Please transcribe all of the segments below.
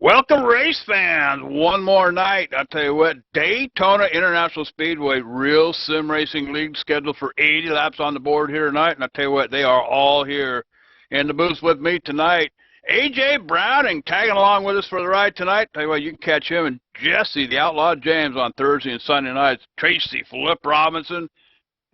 Welcome, race fans. One more night. I'll tell you what, Daytona International Speedway Real Sim Racing League scheduled for 80 laps on the board here tonight. And I'll tell you what, they are all here in the booth with me tonight. A.J. Browning tagging along with us for the ride tonight. Tell you what, you can catch him and Jesse, the Outlaw James, on Thursday and Sunday nights. Tracy Flip Robinson.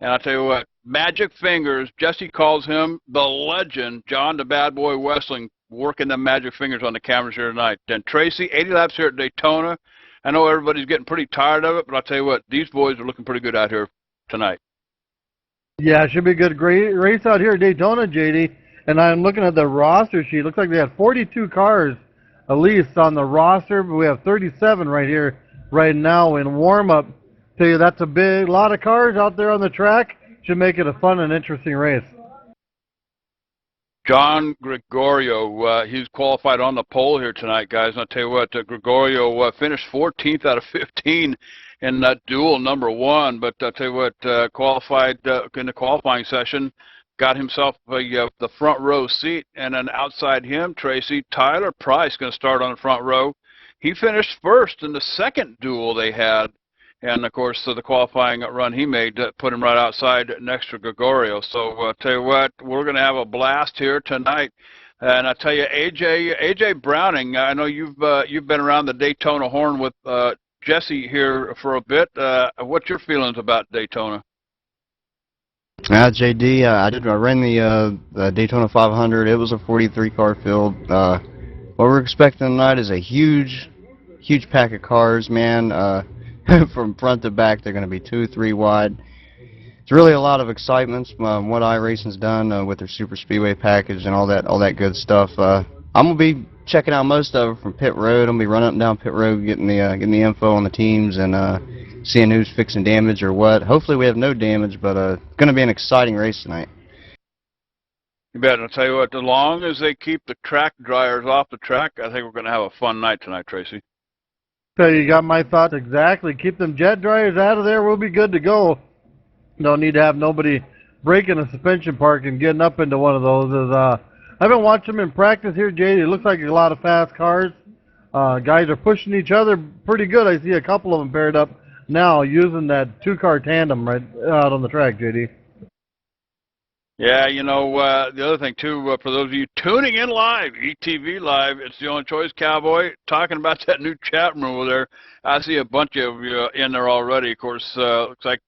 And I'll tell you what, Magic Fingers, Jesse calls him the legend, John the Bad Boy Westling, working the magic fingers on the cameras here tonight. Then Tracy, 80 laps here at Daytona. I know everybody's getting pretty tired of it, but I'll tell you what, these boys are looking pretty good out here tonight. Yeah, it should be a good great race out here at Daytona, JD. And I'm looking at the roster sheet. Looks like they have 42 cars at least on the roster, but we have 37 right here right now in warm-up. Tell you that's a big lot of cars out there on the track. Should make it a fun and interesting race. John Gregorio, he's qualified on the pole here tonight, guys. And I'll tell you what, Gregorio finished 14th out of 15 in that duel number one. But I'll tell you what, qualified in the qualifying session, got himself the front row seat. And then outside him, Tracy, Tyler Price going to start on the front row. He finished first in the second duel they had. And, of course, the qualifying run he made put him right outside next to Gregorio. So, I'll tell you what, we're going to have a blast here tonight. And I tell you, A.J. Browning, I know you've been around the Daytona horn with Jesse here for a bit. What's your feelings about Daytona? JD, I ran the Daytona 500. It was a 43-car field. What we're expecting tonight is a huge pack of cars, man. From front to back, they're going to be 2, 3 wide. It's really a lot of excitement from what Iracing's done with their super speedway package and all that good stuff. I'm gonna be checking out most of it from pit road. I'm gonna be running up and down pit road, getting the info on the teams and seeing who's fixing damage or what. Hopefully we have no damage, but it's gonna be an exciting race tonight. You bet. I'll tell you what, as long as they keep the track dryers off the track, I think we're going to have a fun night tonight, Tracy. So you got my thoughts exactly. Keep them jet dryers out of there. We'll be good to go. Don't need to have nobody breaking a suspension park and getting up into one of those. I've been watching them in practice here, JD. It looks like a lot of fast cars. Guys are pushing each other pretty good. I see a couple of them paired up now using that 2-car tandem right out on the track, JD. Yeah, you know, the other thing, too, for those of you tuning in live, ETV Live, it's the only choice, Cowboy, talking about that new chat room over there. I see a bunch of you in there already. Of course, looks like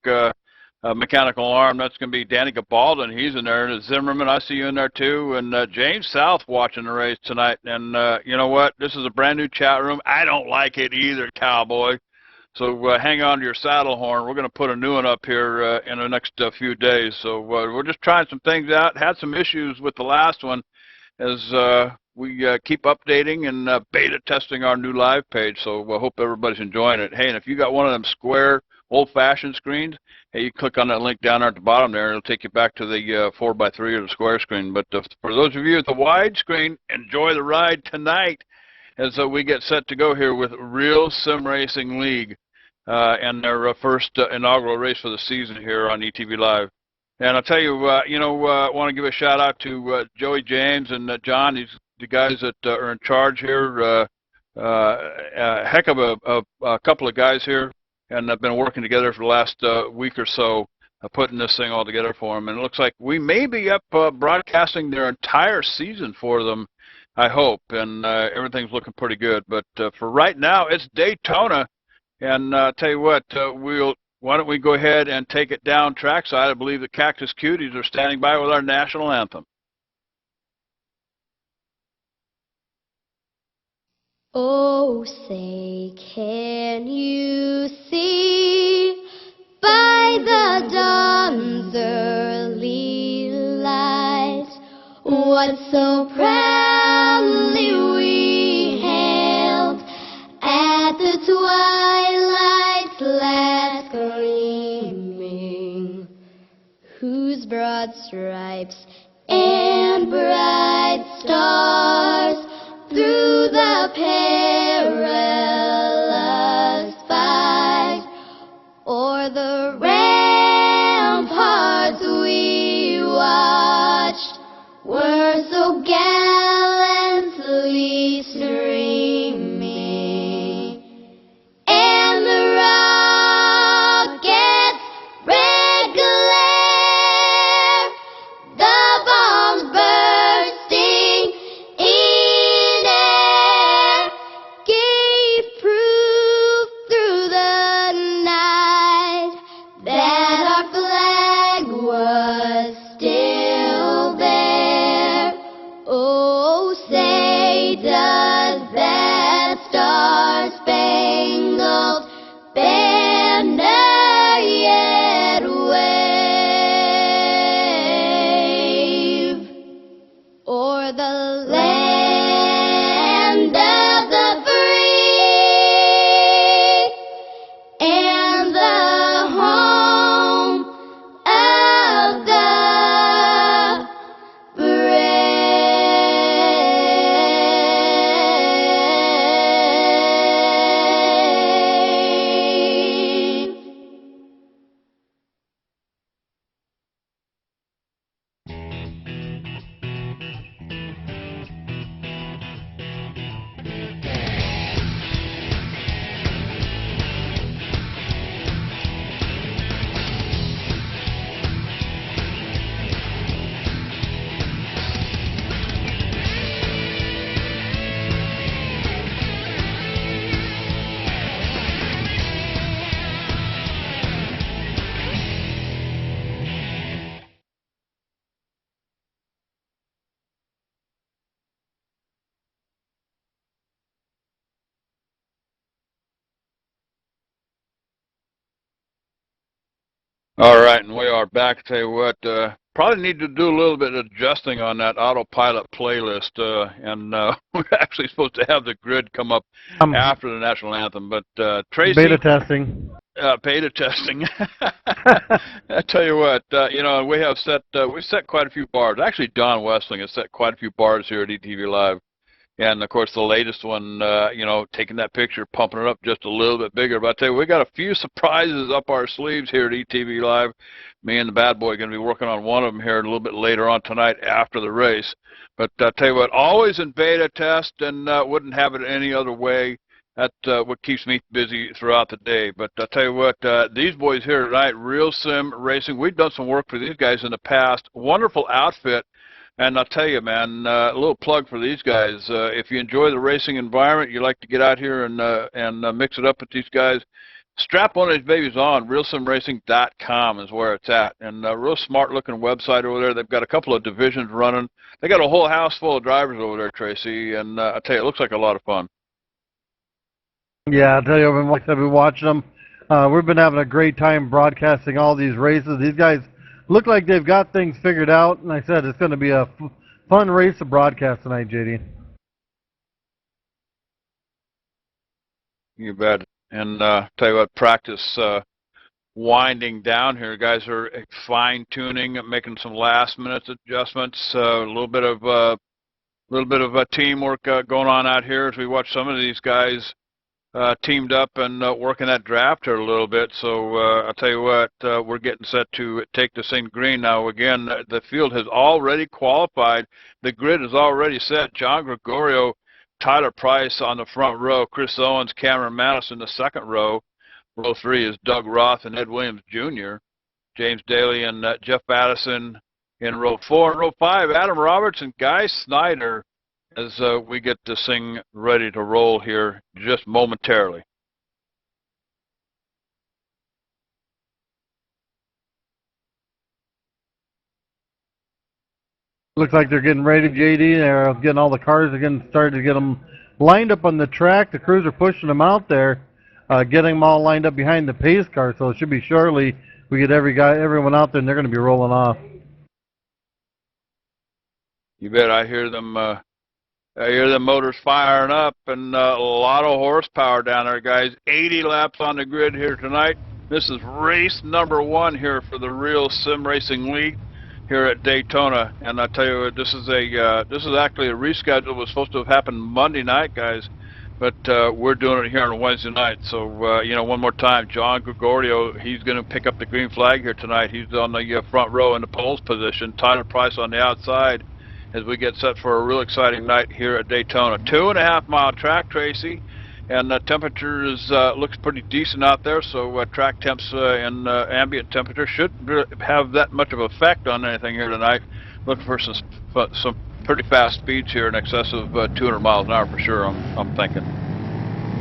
Mechanical Arm, that's going to be Danny Gabaldon. He's in there. And Zimmerman, I see you in there, too. And James South watching the race tonight. And you know what? This is a brand-new chat room. I don't like it either, Cowboy. So hang on to your saddle horn. We're going to put a new one up here in the next few days. So we're just trying some things out. Had some issues with the last one as we keep updating and beta testing our new live page. So I hope everybody's enjoying it. Hey, and if you got one of them square, old-fashioned screens, hey, you click on that link down there at the bottom there, and it'll take you back to the 4x3 or the square screen. But for those of you at the wide screen, enjoy the ride tonight as we get set to go here with Real Sim Racing League. And their first inaugural race for the season here on ETV Live. And I'll tell you, I want to give a shout out to Joey James and John, the guys that are in charge here. A heck of a couple of guys here, and have been working together for the last week or so, putting this thing all together for them. And it looks like we may be up broadcasting their entire season for them, I hope. And everything's looking pretty good. But for right now, it's Daytona. And tell you what, why don't we go ahead and take it down trackside? I believe the Cactus Cuties are standing by with our national anthem. Oh, say, can you see by the dawn's early light what so proudly we hailed at the twilight's last gleaming, whose broad stripes and bright stars through the perilous fight o'er the ramparts we watched were so gallantly streaming. All right, and we are back. Tell you what, probably need to do a little bit of adjusting on that autopilot playlist, and we're actually supposed to have the grid come up Um, after the national anthem. But beta Tracy, testing. beta testing. I tell you what, we have we set quite a few bars. Actually, Don Westling has set quite a few bars here at ETV Live. And of course, the latest one, taking that picture, pumping it up just a little bit bigger. But I tell you, we got a few surprises up our sleeves here at ETV Live. Me and the bad boy are going to be working on one of them here a little bit later on tonight after the race. But I tell you what, always in beta test, and wouldn't have it any other way. That's what keeps me busy throughout the day. But I tell you what, these boys here tonight, Real Sim Racing, we've done some work for these guys in the past. Wonderful outfit. And I'll tell you, man, a little plug for these guys. If you enjoy the racing environment, you like to get out here and mix it up with these guys, strap one of these babies on. RealSimRacing.com is where it's at. And a real smart-looking website over there. They've got a couple of divisions running. They got a whole house full of drivers over there, Tracy. And I tell you, it looks like a lot of fun. Yeah, I'll tell you, like I said, we watching them. We've been having a great time broadcasting all these races. These guys look like they've got things figured out, and I said it's going to be a fun race to broadcast tonight, JD. You bet. And tell you what, practice winding down here. Guys are fine-tuning, making some last-minute adjustments. A little bit of teamwork going on out here as we watch some of these guys teamed up and working that draft here a little bit. So I'll tell you what, we're getting set to take this thing green now. Again, the field has already qualified. The grid is already set. John Gregorio, Tyler Price on the front row, Chris Owens, Cameron Madison the second row. Row 3 is Doug Roth and Ed Williams Jr., James Daly and Jeff Addison in row 4. In row 5, Adam Roberts and Guy Snyder, as we get this thing ready to roll here just momentarily. Looks like they're getting ready, JD. They're getting all the cars again, started to get them lined up on the track. The crews are pushing them out there, getting them all lined up behind the pace car. So it should be shortly we get everyone out there, and they're going to be rolling off. You bet. I hear them motors firing up, and a lot of horsepower down there, guys. 80 laps on the grid here tonight. This is race number 1 here for the Real Sim Racing League here at Daytona. And I tell you, this is actually a reschedule. It was supposed to have happened Monday night, guys, but we're doing it here on Wednesday night. So one more time, John Gregorio, he's going to pick up the green flag here tonight. He's on the front row in the poles position. Tyler Price on the outside, as we get set for a real exciting night here at Daytona. 2.5 mile track, Tracy, and the temperature looks pretty decent out there, so track temps and ambient temperature shouldn't have that much of an effect on anything here tonight. Looking for some pretty fast speeds here, in excess of 200 miles an hour for sure, I'm thinking.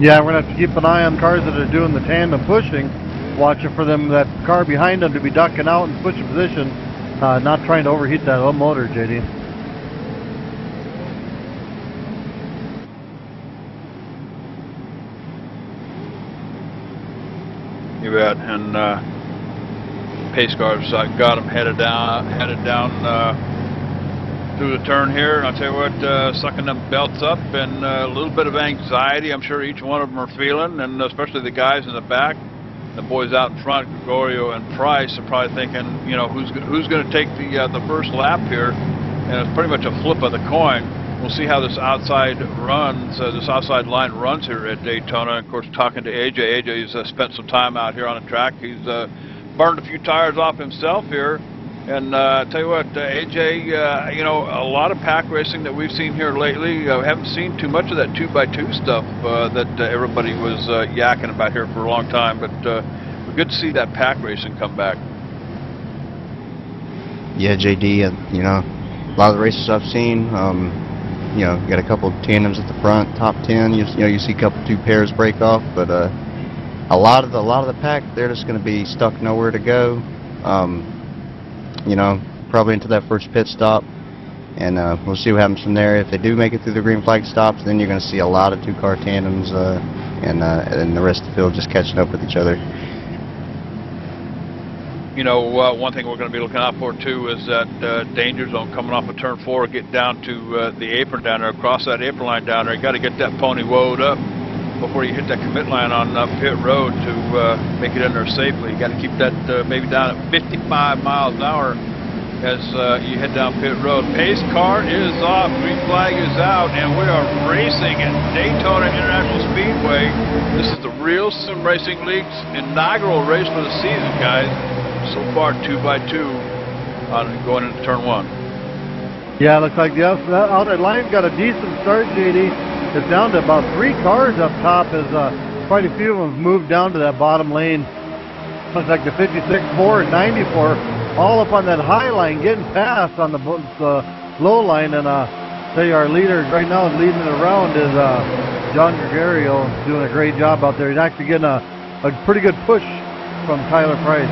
Yeah, we're going to have to keep an eye on cars that are doing the tandem pushing, watching for them, that car behind them to be ducking out and switching position, not trying to overheat that little motor, JD. You bet. And pace cars got them headed down through the turn here. And I'll tell you what, sucking them belts up, and a little bit of anxiety I'm sure each one of them are feeling, and especially the guys in the back. The boys out in front, Gregorio and Price, are probably thinking, who's going to take the first lap here, and it's pretty much a flip of the coin. We'll see how this outside line runs here at Daytona. Of course, talking to AJ. AJ's spent some time out here on the track. He's burned a few tires off himself here. And tell you what, AJ, a lot of pack racing that we've seen here lately. We haven't seen too much of that 2x2 stuff that everybody was yakking about here for a long time. But we're good to see that pack racing come back. Yeah, JD, a lot of the races I've seen, you got a couple of tandems at the front, top 10. You see a couple, 2 pairs break off, but a lot of the pack, they're just going to be stuck nowhere to go. Probably into that first pit stop, and we'll see what happens from there. If they do make it through the green flag stops, then you're going to see a lot of 2-car tandems, and the rest of the field just catching up with each other. You know, one thing we're going to be looking out for too is that danger zone coming off of turn 4, get down to the apron down there, across that apron line down there. You got to get that pony woed up before you hit that commit line on pit road to make it in there safely. You got to keep that maybe down at 55 miles an hour as you head down pit road. Pace car is off, green flag is out, and we are racing at Daytona International Speedway. This is the Real Sim Racing League's inaugural race for the season, guys. So far, 2x2 on going into turn 1. Yeah, looks like the outside line's got a decent start, JD. It's down to about 3 cars up top as quite a few of them moved down to that bottom lane. Looks like the 56, 4, and 94 all up on that high line, getting past on the low line. And tell you, our leader right now leading it around is John Gregorio, doing a great job out there. He's actually getting a pretty good push from Tyler Price.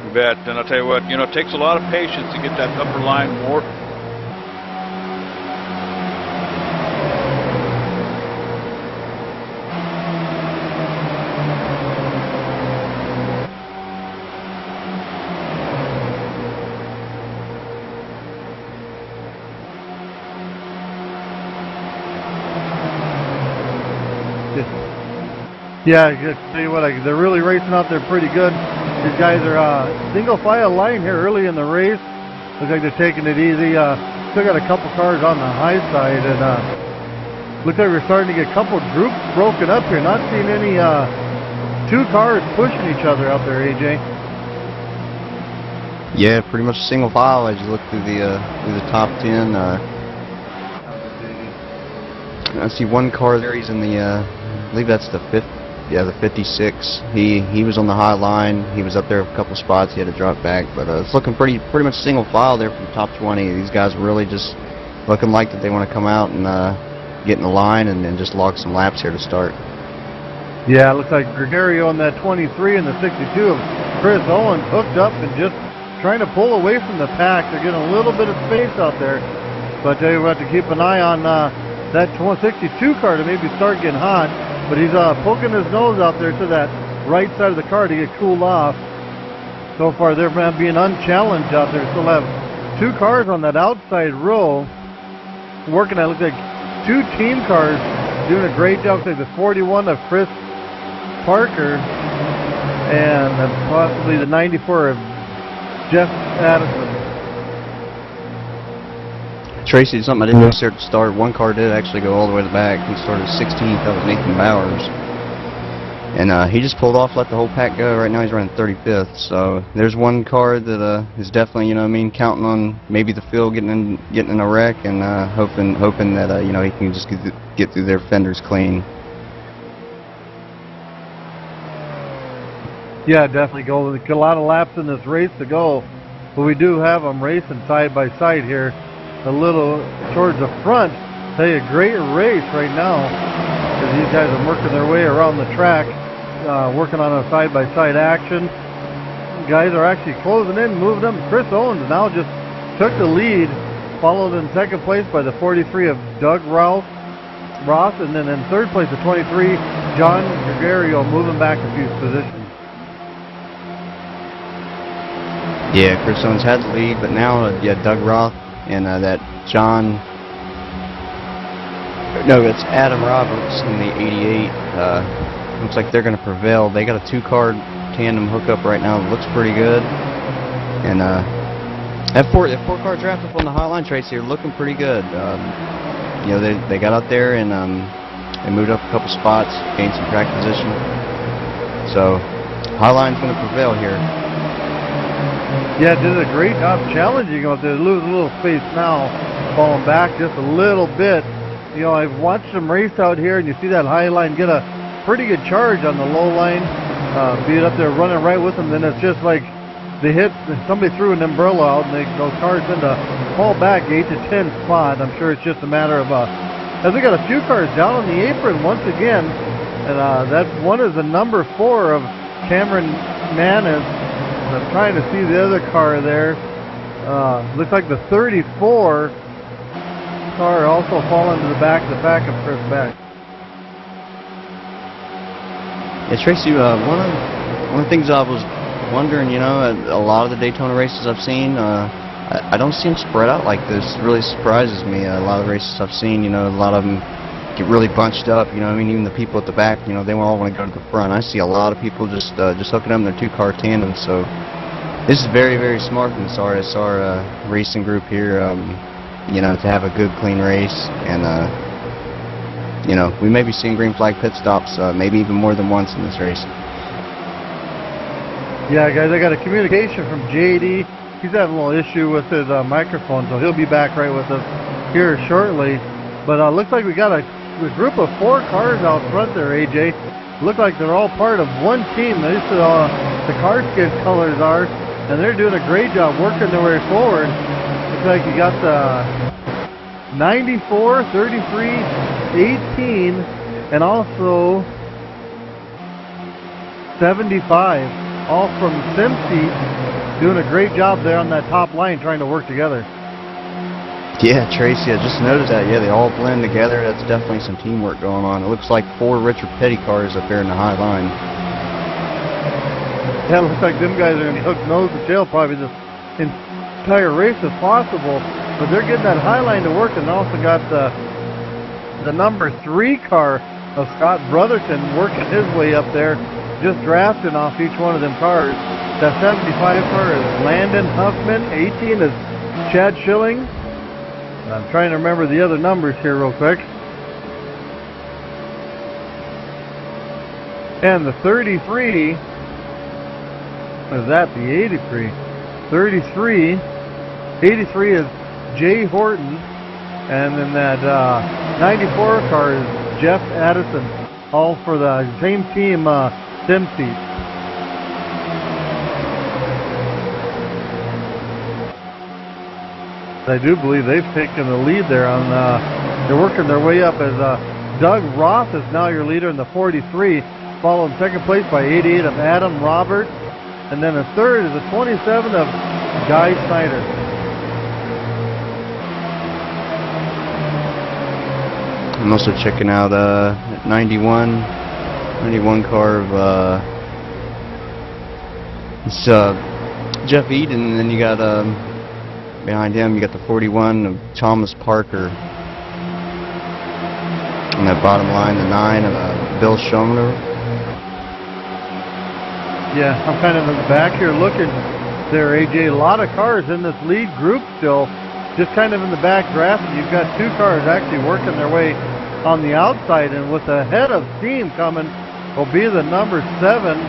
You bet. And I'll tell you what, you know, it takes a lot of patience to get that upper line warped. Yeah, I tell you what, they're really racing out there pretty good. These guys are single file line here early in the race. Looks like they're taking it easy. Still got a couple cars on the high side, and looks like we're starting to get a couple groups broken up here. Not seeing any 2 cars pushing each other out there, AJ. Yeah, pretty much single file as you look through the top 10. I see one car there. He's in the, I believe that's the 5th. Yeah, the 56. He was on the high line. He was up there a couple spots. He had to drop back, but it's looking pretty much single file there from the top 20. These guys really just looking like that they want to come out and get in the line and then just log some laps here to start. Yeah, it looks like Gregorio on that 23 and the 62 of Chris Owens hooked up and just trying to pull away from the pack. They're getting a little bit of space out there, but I tell you, we have to keep an eye on that 62 car to maybe start getting hot. But he's poking his nose out there to that right side of the car to get cooled off. So far, they're being unchallenged out there. Still have 2 cars on that outside row working. It looks like 2 team cars doing a great job. Looks like the 41 of Chris Parker and possibly the 94 of Jeff Addison. Tracy, something I didn't notice there at the start. One car did actually go all the way to the back. He started 16th. That was Nathan Bowers. And he just pulled off, let the whole pack go. Right now he's running 35th. So there's one car that is definitely, you know what I mean, counting on maybe the field getting in a wreck and hoping that, you know, he can just get through their fenders clean. Yeah, definitely go. A lot of laps in this race to go. But we do have them racing side by side here. A little towards the front. Tell you, a great race right now as these guys are working their way around the track, working on a side-by-side action. Guys are actually closing in, moving up. Chris Owens now just took the lead, followed in second place by the 43 of Doug Ross, and then in third place the 23 John Gregorio, moving back a few positions. Yeah, Chris Owens had the lead, but now Doug Roth and that John, no, it's Adam Roberts in the 88. Looks like they're going to prevail. They got a 2-car tandem hookup right now. It looks pretty good. And that 4-car draft up on the high line, Tracy, are looking pretty good. You know, they got out there and they moved up a couple spots, gained some track position. So high line's going to prevail here. Yeah, did a great job challenging them. They lose a little space now, falling back just a little bit. You know, I've watched them race out here, and you see that high line get a pretty good charge on the low line, be it up there running right with them. Then it's just like they hit, somebody threw an umbrella out, and those cars tend to fall back 8 to 10 spot. I'm sure it's just a matter of, as we got a few cars down on the apron once again, and that one is the number 4 of Cameron Manis. I'm trying to see the other car there. Looks like the 34 car also falling to the back of Chris Beck. Yeah, Tracy, one of the things I was wondering, you know, a lot of the Daytona races I've seen, I don't see them spread out like this. It really surprises me. A lot of the races I've seen, you know, a lot of them get really bunched up. You know, I mean, even the people at the back, you know, they all want to go to the front. I see a lot of people just hooking up in their two-car tandem. So this is very, very smart from this RSR racing group here. You know, to have a good, clean race, and you know, we may be seeing green flag pit stops, maybe even more than once in this race. Yeah, guys, I got a communication from JD. He's having a little issue with his microphone, so he'll be back right with us here shortly. But looks like we got a group of 4 cars out front there, AJ. Look like they're all part of one team. At least the car skin colors are, and they're doing a great job working their way forward. Looks like you got the 94, 33, 18, and also 75, all from SimSeat, doing a great job there on that top line trying to work together. Yeah, Tracy, I just noticed that. Yeah, they all blend together. That's definitely some teamwork going on. It looks like 4 Richard Petty cars up there in the high line. Yeah, it looks like them guys are going to hook nose to tail probably this entire race if possible, but they're getting that high line to work, and also got the number 3 car of Scott Brotherton working his way up there, just drafting off each one of them cars. That 75 car is Landon Huffman, 18 is Chad Schilling. I'm trying to remember the other numbers here real quick. And the 33, is that the 83? 83 is Jay Horton, and then that 94 car is Jeff Addison, all for the same team, SimSeat. I do believe they've taken the lead there on, they're working their way up as Doug Roth is now your leader in the 43, followed in second place by 88 of Adam Roberts, and then the third is the 27 of Guy Snyder. I'm also checking out 91 car of it's Jeff Eden, and then you got behind him you got the 41 of Thomas Parker. On that bottom line, the 9 of Bill Schomer. Yeah, I'm kind of in the back here looking there, AJ. A lot of cars in this lead group still, just kind of in the back draft. You've got 2 cars actually working their way on the outside, and with the head of steam coming will be the number 7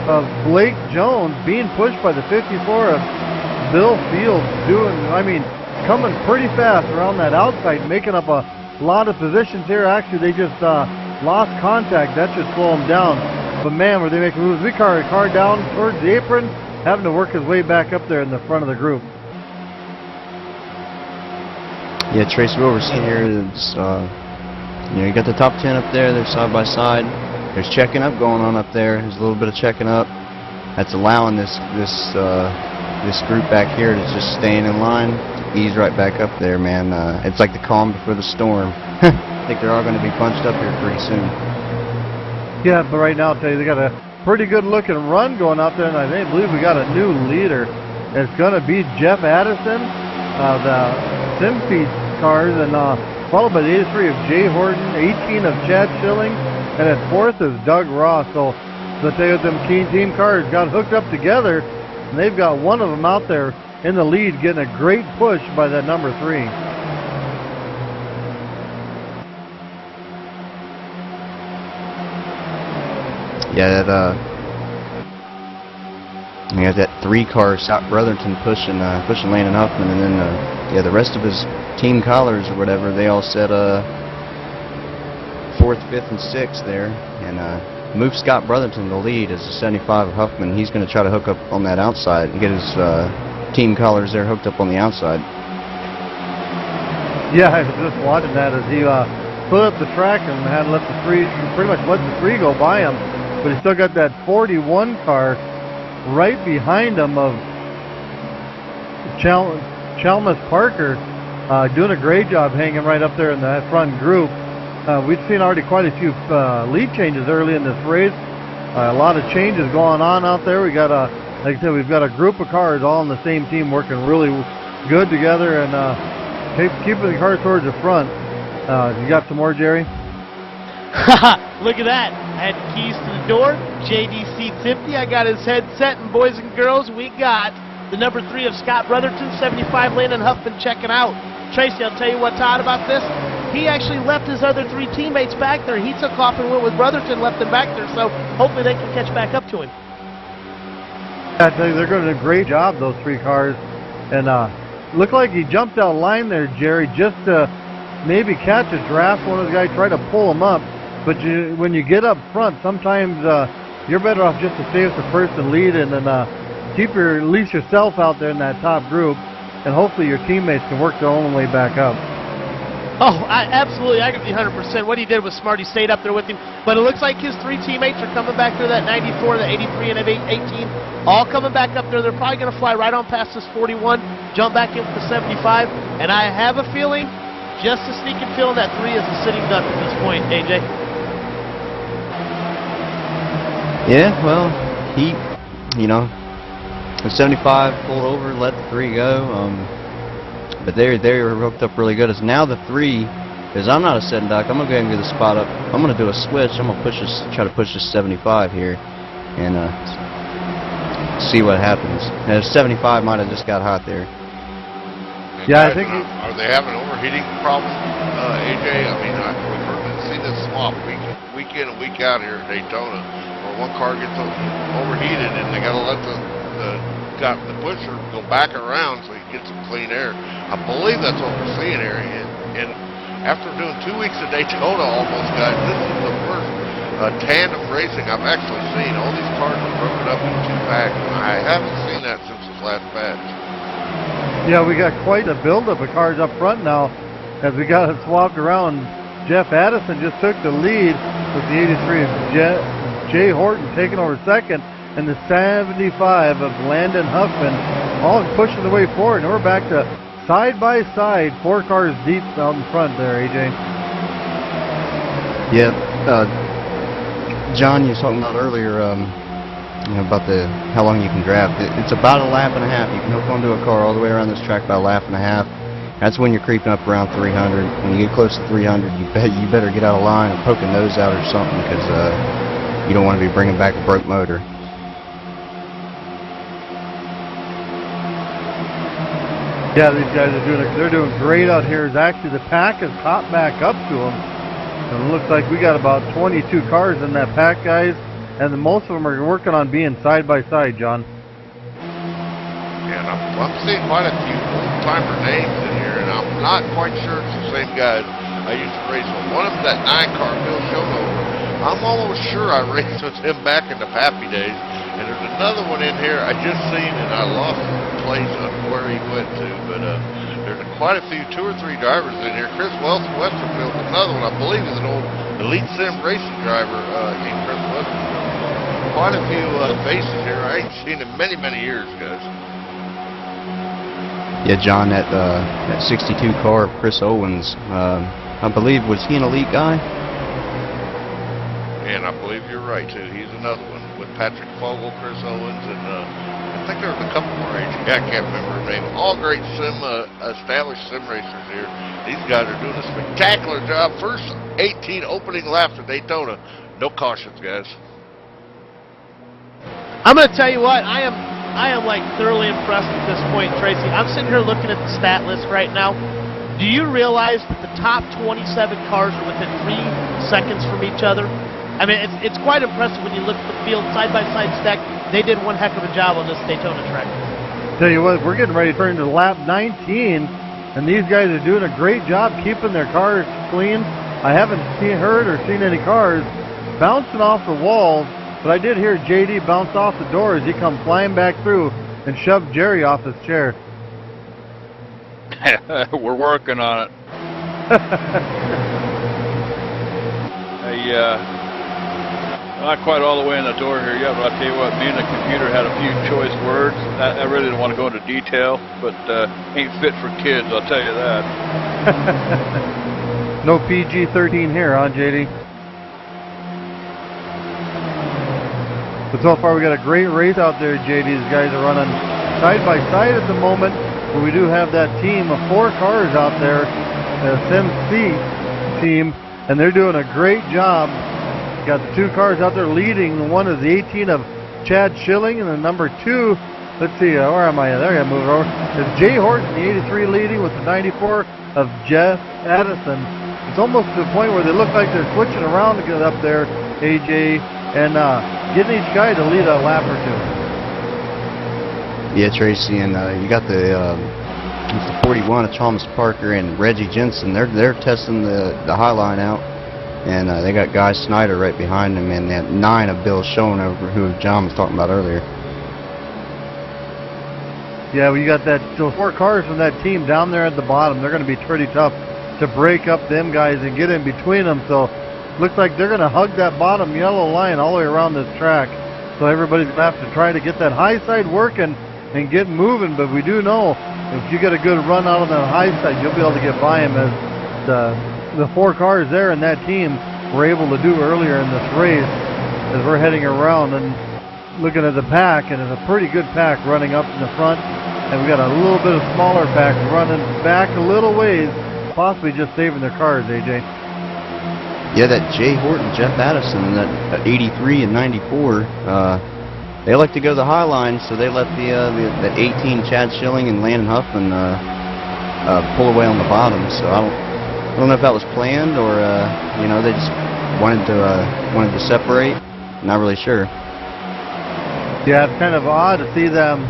of Blake Jones, being pushed by the 54 of Bill Fields, coming pretty fast around that outside, making up a lot of positions here. Actually, they just lost contact. That should slow them down. But man, were they making moves. We car down towards the apron, having to work his way back up there in the front of the group. Yeah, Tracy, what we're seeing here is, you know, you got the top 10 up there. They're side by side. There's checking up going on up there. There's a little bit of checking up. That's allowing this group back here to just staying in line, to ease right back up there, man. It's like the calm before the storm. I think they're all going to be bunched up here pretty soon. Yeah, but right now, I'll tell you, they got a pretty good looking run going out there, and I believe we got a new leader. It's going to be Jeff Addison, the SimSeat cars, and followed by the 83 of Jay Horton, 18 of Chad Schilling, and at 4th is Doug Ross. So the them team cars got hooked up together, and they've got one of them out there in the lead, getting a great push by that number 3. Yeah, you got that 3 car, Scott Brotherton pushing Landon Huffman, and then yeah, the rest of his team collars or whatever, they all set 4th, 5th, and 6th there, and move Scott Brotherton to the lead as the 75 of Huffman. He's going to try to hook up on that outside and get his team collars there hooked up on the outside. Yeah, I was just watching that as he put up the track and had let the 3, pretty much let the 3 go by him, but he still got that 41 car right behind him of Chalmers Parker, doing a great job hanging right up there in that front group. we've seen already quite a few lead changes early in this race. A lot of changes going on out there. We got like I said, we've got a group of cars all on the same team working really good together and keeping the cars towards the front. You got some more, Jerry? Look at that. I had keys to the door. JD seat's empty. I got his headset, and boys and girls, we got the number 3 of Scott Brotherton, 75 Landon Huffman checking out. Tracy, I'll tell you what's odd about this. He actually left his other 3 teammates back there. He took off and went with Brotherton, left them back there, so hopefully they can catch back up to him. I tell you, they're going to do a great job, those 3 cars. And looked like he jumped out of line there, Jerry, just to maybe catch a draft. One of the guys tried to pull him up. But when you get up front, sometimes you're better off just to stay with the person leading and keep at least yourself out there in that top group. And hopefully your teammates can work their own way back up. Oh, absolutely. I agree 100%. What he did was smart. He stayed up there with him. But it looks like his 3 teammates are coming back there, that 94, the 83, and the 18, all coming back up there. They're probably going to fly right on past this 41, jump back in for the 75. And I have a feeling, just a sneaking feeling, that 3 is a sitting duck at this point, AJ. Yeah, well, he, the 75 pulled over, let the 3 go. But they were hooked up really good. It's now the 3, because I'm not a sitting duck. I'm gonna go ahead and get the spot up. I'm gonna do a switch. I'm gonna try to push this 75 here, and see what happens. And 75 might have just got hot there. And Yeah, guys, I think. are they having an overheating problem, AJ? I mean, we've heard to see this swap week in and week out here at Daytona, where one car gets overheated and they got to let the pusher go back around so you get some clean air. I believe that's what we're seeing here. And after doing 2 weeks of Daytona almost, guys, this is the first tandem racing I've actually seen. All these cars are broken up in 2 packs. I haven't seen that since this last batch. Yeah, we got quite a buildup of cars up front now as we got it swapped around. Jeff Addison just took the lead with the 83 of Jay Horton taking over second, and the 75 of Landon Huffman all pushing the way forward. And we're back to side by side, 4 cars deep out in front there, AJ. Yeah, John, you were talking about earlier, about how long you can draft. It's about a lap and a half. You can hook onto a car all the way around this track by a lap and a half. That's when you're creeping up around 300. When you get close to 300, you better get out of line and poke a nose out or something, because you don't want to be bringing back a broke motor. Yeah, these guys are doing great out here. Actually, the pack has caught back up to them. And it looks like we got about 22 cars in that pack, guys, and most of them are working on being side by side, John. And I'm seeing quite a few old-timer names in here, and I'm not quite sure it's the same guys I used to race with. One of them's that 9-car Bill Shonover. I'm almost sure I raced with him back in the Pappy days. And there's another one in here I just seen, and I lost place of where he went to. But there's quite a few, 2 or 3 drivers in here. Chris Wells from Westerfield, another one I believe is an old Elite Sim racing driver named Chris Westerfield. Quite a few faces here. I ain't seen in many, many years, guys. Yeah, John, that 62 car of Chris Owens, I believe, was he an elite guy? And I believe you're right, too. He's another one with Patrick Fogle, Chris Owens, and I think there was a couple more. I can't remember their name. All great established sim racers here. These guys are doing a spectacular job. First 18 opening laps of Daytona. No cautions, guys. I'm going to tell you what, I am like thoroughly impressed at this point, Tracy. I'm sitting here looking at the stat list right now. Do you realize that the top 27 cars are within 3 seconds from each other? I mean, it's quite impressive when you look at the field side-by-side stack. They did one heck of a job on this Daytona track. Tell you what, we're getting ready to turn to lap 19, and these guys are doing a great job keeping their cars clean. I haven't heard or seen any cars bouncing off the walls, but I did hear JD bounce off the door as he come flying back through and shoved Jerry off his chair. We're working on it. Not quite all the way in the door here yet, but I'll tell you what, me and the computer had a few choice words. I really don't want to go into detail, but ain't fit for kids, I'll tell you that. No PG-13 here, huh, JD? But so far we got a great race out there, JD. These guys are running side by side at the moment. But we do have that team of 4 cars out there, the SimC team, and they're doing a great job. Got the 2 cars out there leading. The one is the 18 of Chad Schilling, and the number 2, let's see, where am I? There, I gotta move it over. It's Jay Horton, the 83 leading with the 94 of Jeff Addison. It's almost to the point where they look like they're switching around to get up there, AJ, and getting each guy to lead a lap or 2. Yeah, Tracy, and you got the 41 of Thomas Parker and Reggie Jensen. They're testing the high line out, and they got Guy Snyder right behind them, and that 9 of Bill Schoenover, who John was talking about earlier. Yeah, well, you got those 4 cars from that team down there at the bottom. They're going to be pretty tough to break up them guys and get in between them. So looks like they're going to hug that bottom yellow line all the way around this track. So everybody's going to have to try to get that high side working and get moving. But we do know if you get a good run out on that high side, you'll be able to get by them, as the 4 cars there in that team were able to do earlier in this race. As we're heading around and looking at the pack, and it's a pretty good pack running up in the front. And we got a little bit of smaller pack running back a little ways, possibly just saving their cars, AJ. Yeah, that Jay Horton, Jeff Addison, that 83 and 94, they like to go the high line, so they let the 18 Chad Schilling and Landon Huffman pull away on the bottom. So I don't know if that was planned or you know, they just wanted to separate. Not really sure. Yeah, it's kind of odd to see them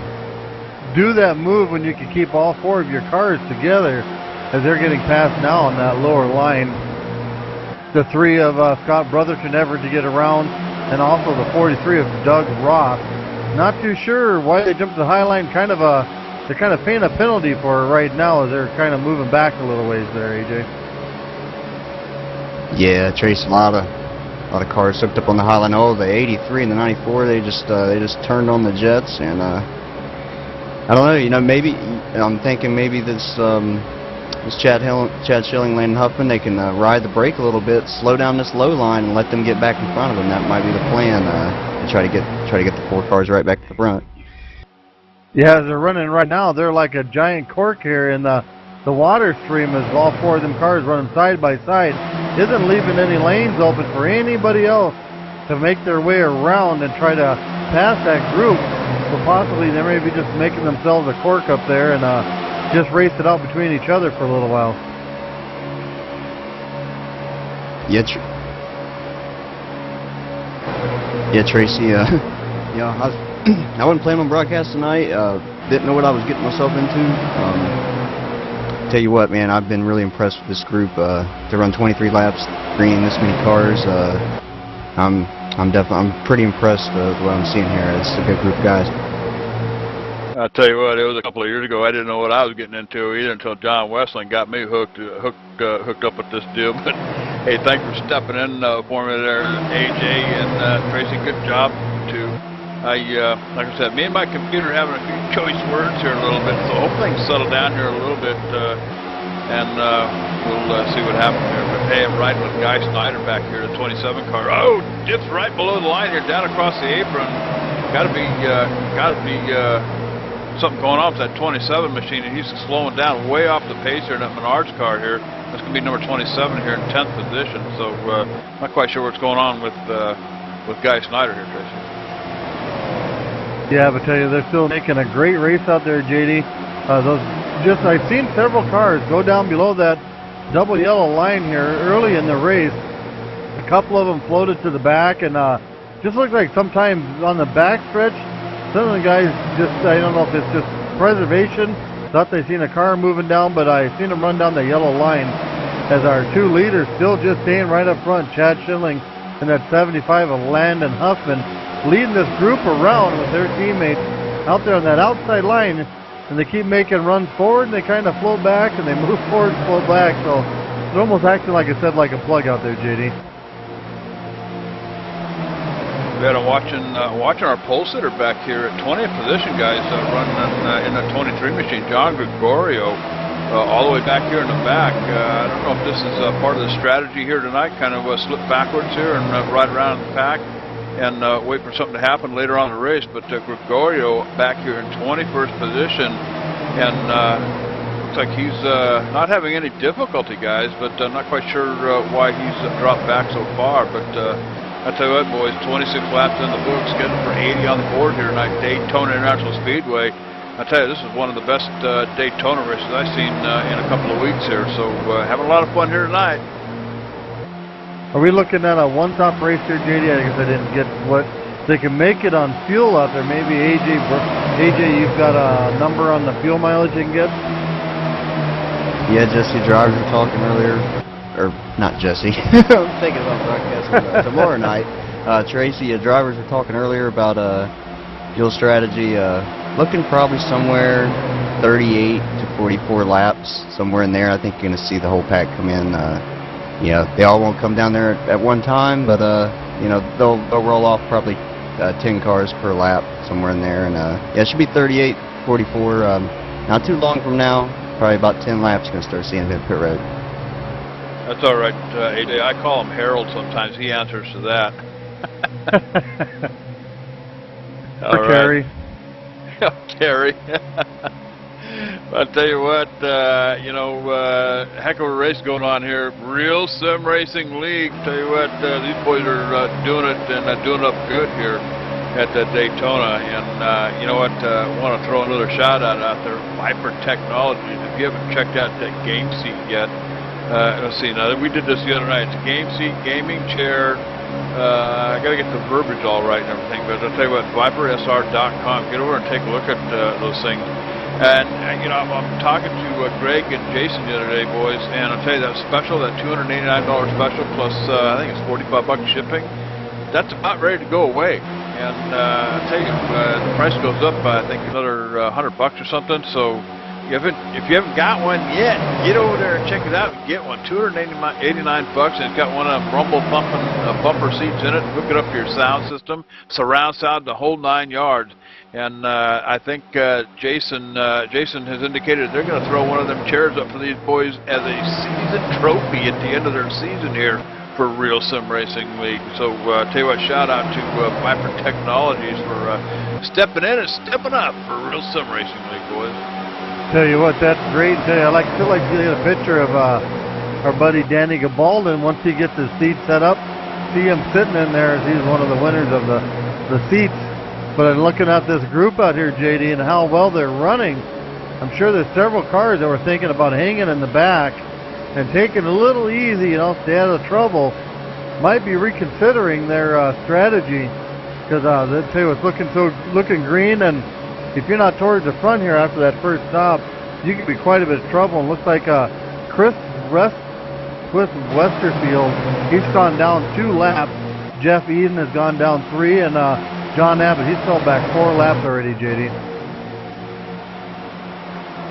do that move when you can keep all 4 of your cars together, as they're getting past now on that lower line. The 3 of Scott Brotherton Everett to get around, and also the 43 of Doug Ross. Not too sure why they jumped the high line. They're kind of paying a penalty for it right now, as they're kind of moving back a little ways there, AJ. Yeah, Trace, a lot of cars hooked up on the high line. Oh, the 83 and the 94, they just turned on the jets, and I don't know. You know, maybe I'm thinking maybe this Chad Schilling, Landon Huffman, they can ride the brake a little bit, slow down this low line, and let them get back in front of them. That might be the plan. To try to get the 4 cars right back to the front. Yeah, as they're running right now, they're like a giant cork here, and the water stream, as all 4 of them cars running side by side, isn't leaving any lanes open for anybody else to make their way around and try to pass that group. So possibly they may be just making themselves a cork up there and just race it out between each other for a little while. Yeah, Tracy. You know, I wasn't planning on broadcast tonight. Didn't know what I was getting myself into. Tell you what, man, I've been really impressed with this group. To run 23 laps, bringing this many cars. I'm pretty impressed with what I'm seeing here. It's a good group of guys. I'll tell you what, it was a couple of years ago. I didn't know what I was getting into either until John Westling got me hooked up with this deal. But hey, thanks for stepping in for me there, AJ and Tracy. Good job too. Like I said, me and my computer having a few choice words here a little bit, so hope things settle down here a little bit, and we'll see what happens here. But hey, I'm riding with Guy Snyder back here, the 27 car. Oh, dips right below the line here, down across the apron. Got to be something going on with that 27 machine, and he's slowing down way off the pace here in that Menards car here. That's going to be number 27 here in 10th position. So not quite sure what's going on with Guy Snyder here, Tracy. Yeah, but tell you, they're still making a great race out there, JD. I've seen several cars go down below that double yellow line here early in the race. A couple of them floated to the back, and just looks like sometimes on the back stretch, some of the guys I don't know if it's just preservation, thought they seen a car moving down, but I seen them run down the yellow line, as our 2 leaders still just staying right up front, Chad Schilling and that 75 of Landon Huffman, leading this group around with their teammates out there on that outside line, and they keep making runs forward, and they kind of float back, and they move forward and float back, so they're almost acting, like I said, like a plug out there, JD. I'm watching our pole sitter back here at 20th position, guys, running in the 23 machine, John Gregorio. all the way back here in the back. I don't know if this is part of the strategy here tonight, kind of slip backwards here and ride around in the pack and wait for something to happen later on in the race. But Gregorio back here in 21st position, and looks like he's not having any difficulty, guys, but I'm not quite sure why he's dropped back so far. But I tell you what, boys, 26 laps in the books, scheduled for 80 on the board here tonight, Daytona International Speedway. I tell you, this is one of the best Daytona races I've seen in a couple of weeks here, so having a lot of fun here tonight. Are we looking at a one-top race here, JD? I guess I didn't get what they can make it on fuel out there. Maybe AJ, you've got a number on the fuel mileage you can get? Yeah, Jesse, drivers were talking earlier, or not Jesse. I'm thinking about broadcasting tomorrow night. Tracy, drivers were talking earlier about fuel strategy. Looking probably somewhere 38 to 44 laps, somewhere in there. I think you're going to see the whole pack come in. They all won't come down there at one time, but they'll roll off probably 10 cars per lap, somewhere in there. And it should be 38, 44. Not too long from now, probably about 10 laps, you're going to start seeing them hit pit road. That's all right, AJ. I call him Harold sometimes. He answers to that. All right. Terry. Terry. I'll tell you what, heck of a race going on here. Real Sim Racing League. Tell you what, these boys are doing it and doing it up good here at Daytona. And you know what, I want to throw another shout out there. Viper Technologies. If you haven't checked out that game seat yet, let's see. Now we did this the other night. It's a game seat, gaming chair. I gotta get the verbiage all right and everything, but I'll tell you what, ViperSR.com. Get over and take a look at those things. And I'm talking to Greg and Jason the other day, boys, and I'll tell you that special, that $289 special plus I think it's $45 shipping. That's about ready to go away. And I'll tell you, the price goes up by I think another $100 or something. So if you haven't got one yet, get over there and check it out and get one. $289, and it's got one of them rumble bumping bumper seats in it. Hook it up to your sound system, surround sound, the whole 9 yards. And I think Jason has indicated they're going to throw one of them chairs up for these boys as a season trophy at the end of their season here for Real Sim Racing League. So tell you what, shout out to Viper Technologies for stepping in and stepping up for Real Sim Racing League, boys. Tell you what, that's great. Tell you, I still like to get a picture of our buddy Danny Gabaldon once he gets his seat set up. See him sitting in there as he's one of the winners of the seats. But I'm looking at this group out here, JD, and how well they're running. I'm sure there's several cars that were thinking about hanging in the back and taking it a little easy, stay out of trouble. Might be reconsidering their strategy, because they tell you it's looking green, and if you're not towards the front here after that first stop, you could be quite a bit of trouble. And looks like Chris Westerfield, he's gone down 2 laps. Jeff Eden has gone down 3, and John Abbott, he's fell back 4 laps already, JD.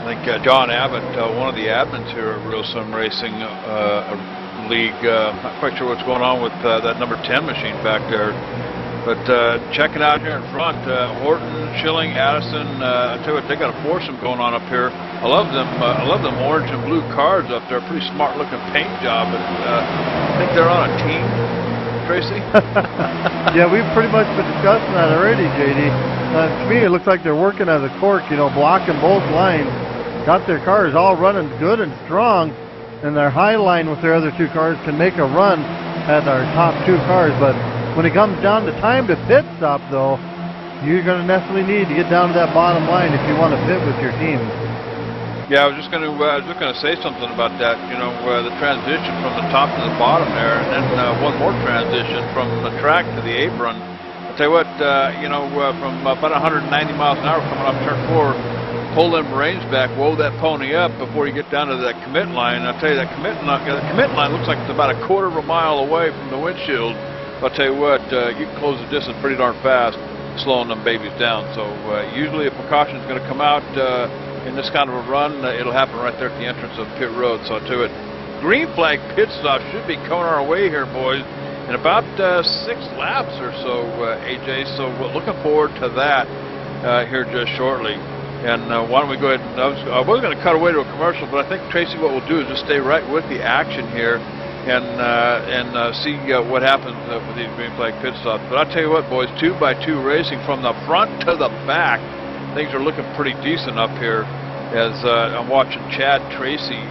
I think John Abbott, one of the admins here at Real Sim Racing League, not quite sure what's going on with that number 10 machine back there. But check it out here in front, Horton, Schilling, Addison. I tell you what, they got a foursome going on up here. I love them orange and blue cars up there. Pretty smart looking paint job. And I think they're on a team, Tracy. Yeah, we've pretty much been discussing that already, JD. To me, it looks like they're working as a cork, blocking both lines. Got their cars all running good and strong, and their high line with their other 2 cars can make a run at our top 2 cars. But when it comes down to time to pit stop, though, you're going to necessarily need to get down to that bottom line if you want to pit with your team. Yeah, I was just going to say something about that. The transition from the top to the bottom there, and then one more transition from the track to the apron. I'll tell you what, from about 190 miles an hour coming up turn 4, pull them reins back, whoa that pony up before you get down to that commit line. I'll tell you, that commit line looks like it's about a quarter of a mile away from the windshield. I'll tell you what, you can close the distance pretty darn fast, slowing them babies down. So usually if precaution is going to come out in this kind of a run, it'll happen right there at the entrance of pit road. So I'll tell you what, green flag pit stop should be coming our way here, boys, in about 6 laps or so, AJ. So we're looking forward to that here just shortly. And why don't we go ahead and, I was going to cut away to a commercial, but I think, Tracy, what we'll do is just stay right with the action here and see what happens with these green flag pit stops. But I'll tell you what, boys, 2x2 racing from the front to the back. Things are looking pretty decent up here as I'm watching Chad Tracy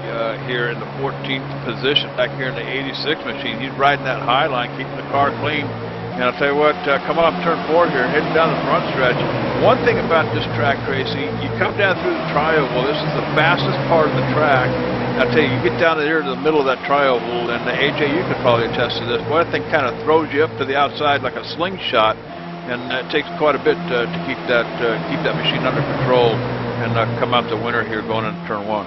here in the 14th position back here in the 86 machine. He's riding that high line, keeping the car clean. And I'll tell you what, coming off turn 4 here, heading down the front stretch. One thing about this track, Tracy, you come down through the tri-oval. This is the fastest part of the track. I'll tell you, you get down here to the middle of that tri-oval, and AJ, you could probably attest to this. Boy, that thing kind of throws you up to the outside like a slingshot, and it takes quite a bit to keep that machine under control and come out the winner here going into turn 1.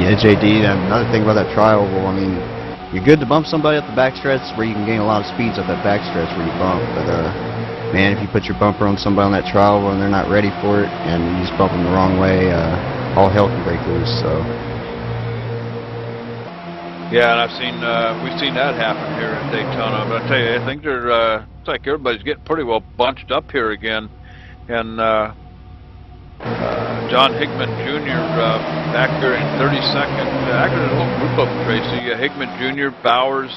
Yeah, JD, another thing about that tri-oval, I mean, you're good to bump somebody up the backstretch where you can gain a lot of speeds up that backstretch where you bump, but man, if you put your bumper on somebody on that tri-oval and they're not ready for it and you just bump them the wrong way, all hell can break loose. So yeah, and we've seen that happen here at Daytona. But I tell you, I think it's like everybody's getting pretty well bunched up here again, and John Hickman Jr. Back there in 32nd. Actually, a little group of them, Tracy. Hickman Jr., Bowers,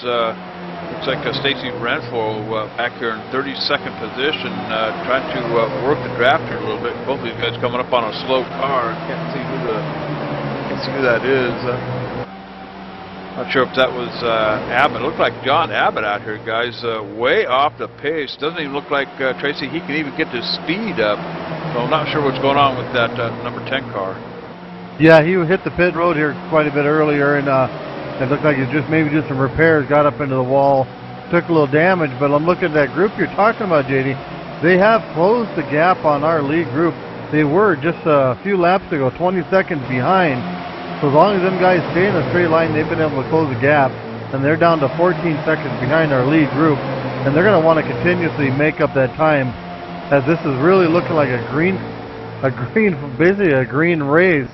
looks like Stacy Renfro back here in 32nd position, trying to work the drafter a little bit. Both of these guys coming up on a slow car. Can't see who that is. Not sure if that was Abbott. It looked like John Abbott out here, guys. Way off the pace. Doesn't even look like, Tracy, he can even get his speed up. So I'm not sure what's going on with that number 10 car. Yeah, he hit the pit road here quite a bit earlier, and it looked like he maybe did some repairs, got up into the wall, took a little damage. But I'm looking at that group you're talking about, JD. They have closed the gap on our lead group. They were just a few laps ago, 20 seconds behind. So as long as them guys stay in a straight line, they've been able to close the gap, and they're down to 14 seconds behind our lead group. And they're going to want to continuously make up that time, as this is really looking like basically a green race.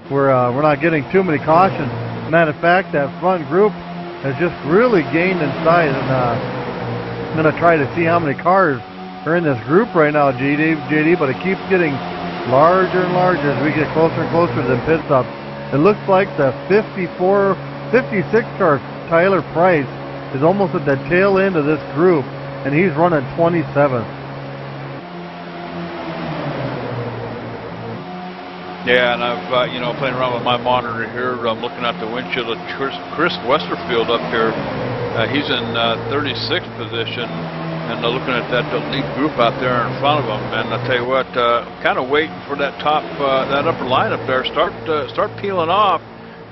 We're not getting too many cautions. Matter of fact, that front group has just really gained in size, and I'm going to try to see how many cars are in this group right now, JD, but it keeps getting larger and larger as we get closer and closer to the pit stops. It looks like the 56 car Tyler Price is almost at the tail end of this group, and he's running 27th. Yeah, and I've playing around with my monitor here. I'm looking at the windshield of Chris Westerfield up here. He's in 36th position, and looking at that lead group out there in front of him. And I tell you what, kind of waiting for that that upper line up there start peeling off,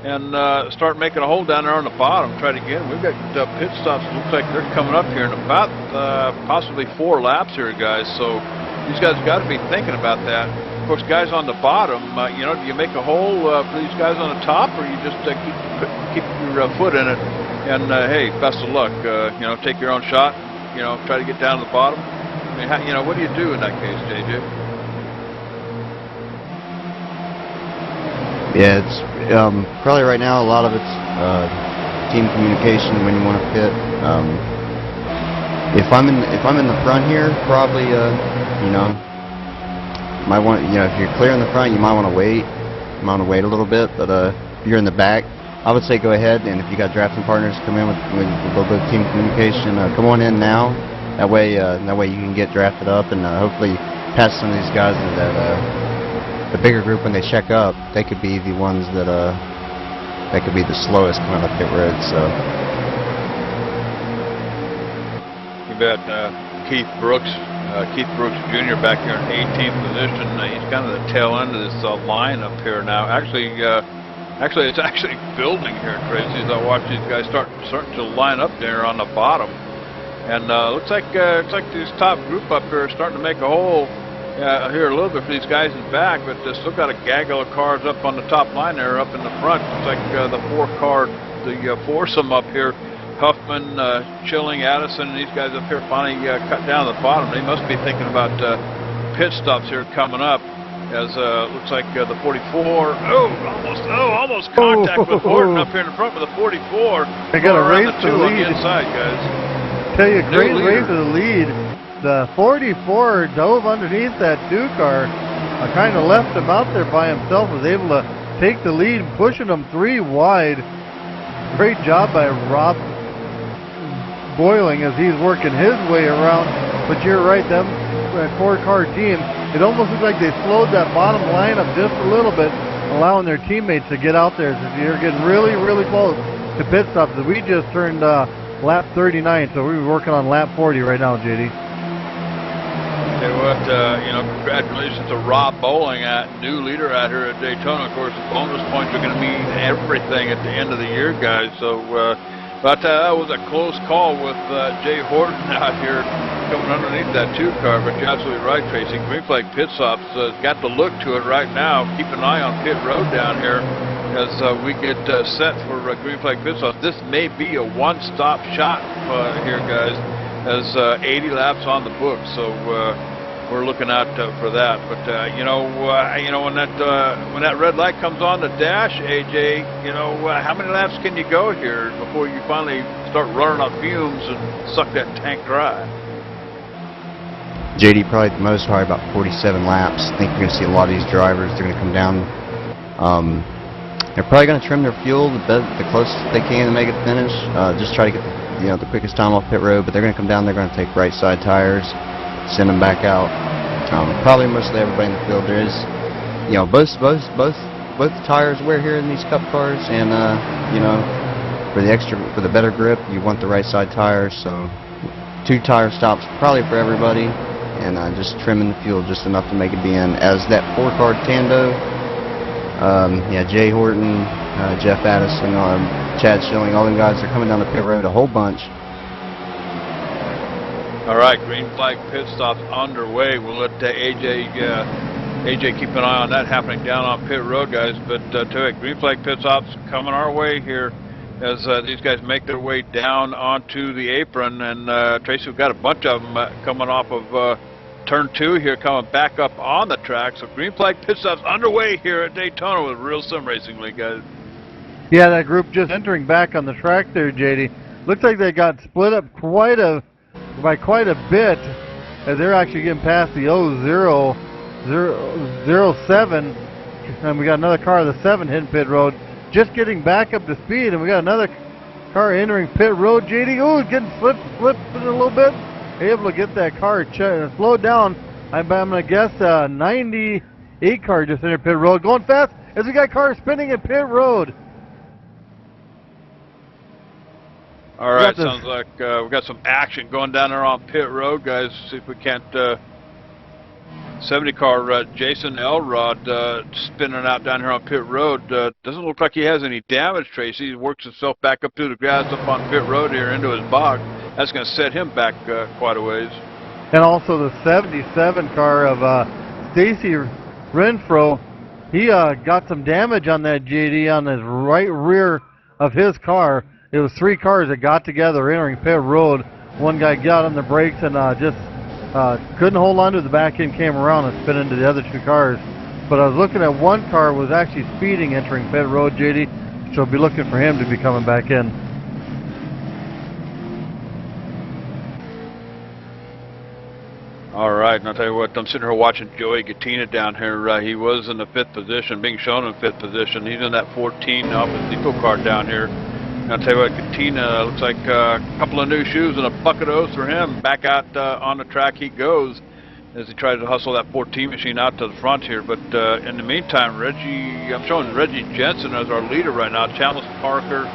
and start making a hole down there on the bottom. Try it again. We've got pit stops. Looks like they're coming up here in about possibly 4 laps here, guys. So these guys got to be thinking about that. Of course, guys on the bottom, do you make a hole for these guys on the top, or you just keep your foot in it? And hey, best of luck. Take your own shot. Try to get down to the bottom. I mean, what do you do in that case, JJ? yeah, it's probably right now a lot of it's team communication when you want to pit. If I'm in the front here, probably might want, if you're clear in the front, you might want to wait. You might want to wait a little bit. But if you're in the back, I would say go ahead. And if you got drafting partners, come in with a little bit of team communication. Come on in now. That way you can get drafted up and hopefully pass some of these guys in that the bigger group when they check up. They could be the ones that could be the slowest coming up pit road. So You bet. Keith Brooks Jr. back here in 18th position. He's kind of the tail end of this line up here now. Actually, it's actually building here, Tracy, as I watch these guys starting to line up there on the bottom. And looks like this top group up here are starting to make a hole here a little bit for these guys in back, but they still got a gaggle of cars up on the top line there, up in the front. Looks like the foursome up here. Huffman, Chilling, Addison, and these guys up here finally cut down to the bottom. They must be thinking about pit stops here coming up, as looks like the 44. Almost contact with Horton up here in the front with the 44. They got a race to the lead. on the inside, guys. Tell you, great race to the lead. the 44 dove underneath that 2 car, kind of left him out there by himself, was able to take the lead, pushing him 3 wide. Great job by Rob Boiling as he's working his way around. But you're right, that 4-car team, it almost looks like they slowed that bottom lineup just a little bit, allowing their teammates to get out there. So you're getting really, really close to pit stops. We just turned lap 39, so we're working on lap 40 right now, JD. Tell you what, congratulations to Rob Bowling, new leader out here at Daytona. Of course, the bonus points are going to mean everything at the end of the year, guys. So, but that was a close call with Jay Horton out here coming underneath that 2 car. But you're absolutely right, Tracy. Green flag pit stops has got the look to it right now. Keep an eye on pit road down here as we get set for green flag pit stops. This may be a one-stop shop here, guys, as 80 laps on the book. So we're looking out for that. But when that red light comes on the dash, AJ, how many laps can you go here before you finally start running on fumes and suck that tank dry? JD, probably the most, probably about 47 laps. I think you're going to see a lot of these drivers. They're going to come down. They're probably going to trim their fuel the closest they can to make it finish. Just try to get the quickest time off pit road. But they're going to come down. They're going to take right side tires, send them back out. Probably mostly everybody in the field. There is, both tires wear here in these Cup cars, and for the better grip, you want the right side tires. So 2 tire stops probably for everybody, and just trimming the fuel just enough to make it be in. As that 4-car tando, Jay Horton, Jeff Addison, Chad Schilling, all them guys are coming down the pit road a whole bunch. All right, green flag pit stops underway. We'll let AJ keep an eye on that happening down on pit road, guys. But green flag pit stops coming our way here as these guys make their way down onto the apron. And Tracy, we've got a bunch of them coming off of turn 2 here, coming back up on the track. So green flag pit stops underway here at Daytona with Real Sim Racing League, guys. Yeah, that group just entering back on the track there, JD. Looks like they got split up by quite a bit as they're actually getting past the 07, and we got another car of the 7 hitting pit road, just getting back up to speed, and we got another car entering pit road. JD, getting slipped a little bit, able to get that car slowed down. I'm going to guess 98 car just entered pit road, going fast as we got cars spinning at pit road. All right, sounds like we've got some action going down there on pit road, guys. See if we can't 70 car Jason Elrod spinning out down here on pit road. Doesn't look like he has any damage, Tracy. He works himself back up through the grass up on pit road here into his box. That's going to set him back quite a ways. And also the 77 car of Stacy Renfro, he got some damage on that, JD, on his right rear of his car. It was 3 cars that got together entering pit road. One guy got on the brakes and just couldn't hold on to the back end, came around and spin into the other 2 cars. But I was looking at one car was actually speeding entering pit road, JD, so be looking for him to be coming back in. All right, and I'll tell you what, I'm sitting here watching Joey Gattina down here. He was in the 5th position, being shown in 5th position. He's in that 14 Alpha Depot car down here. And I'll tell you what, Gattina looks like a couple of new shoes and a bucket of O's for him. Back out on the track he goes as he tries to hustle that 14 machine out to the front here. But in the meantime, I'm showing Reggie Jensen as our leader right now. Chalice Parker,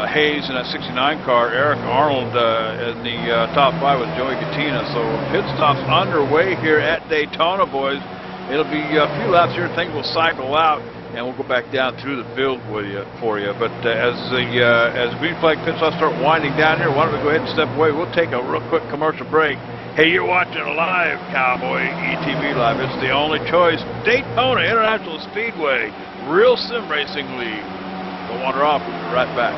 Hayes in that 69 car, Eric Arnold in the top 5 with Joey Gattina. So pit stops underway here at Daytona, boys. It'll be a few laps here. Things will cycle out, and we'll go back down through the field for you. But as green flag pit stops start winding down here, why don't we go ahead and step away? We'll take a real quick commercial break. Hey, you're watching live, Cowboy ETV Live. It's the only choice. Daytona International Speedway, Real Sim Racing League. Don't wander off. We'll be right back.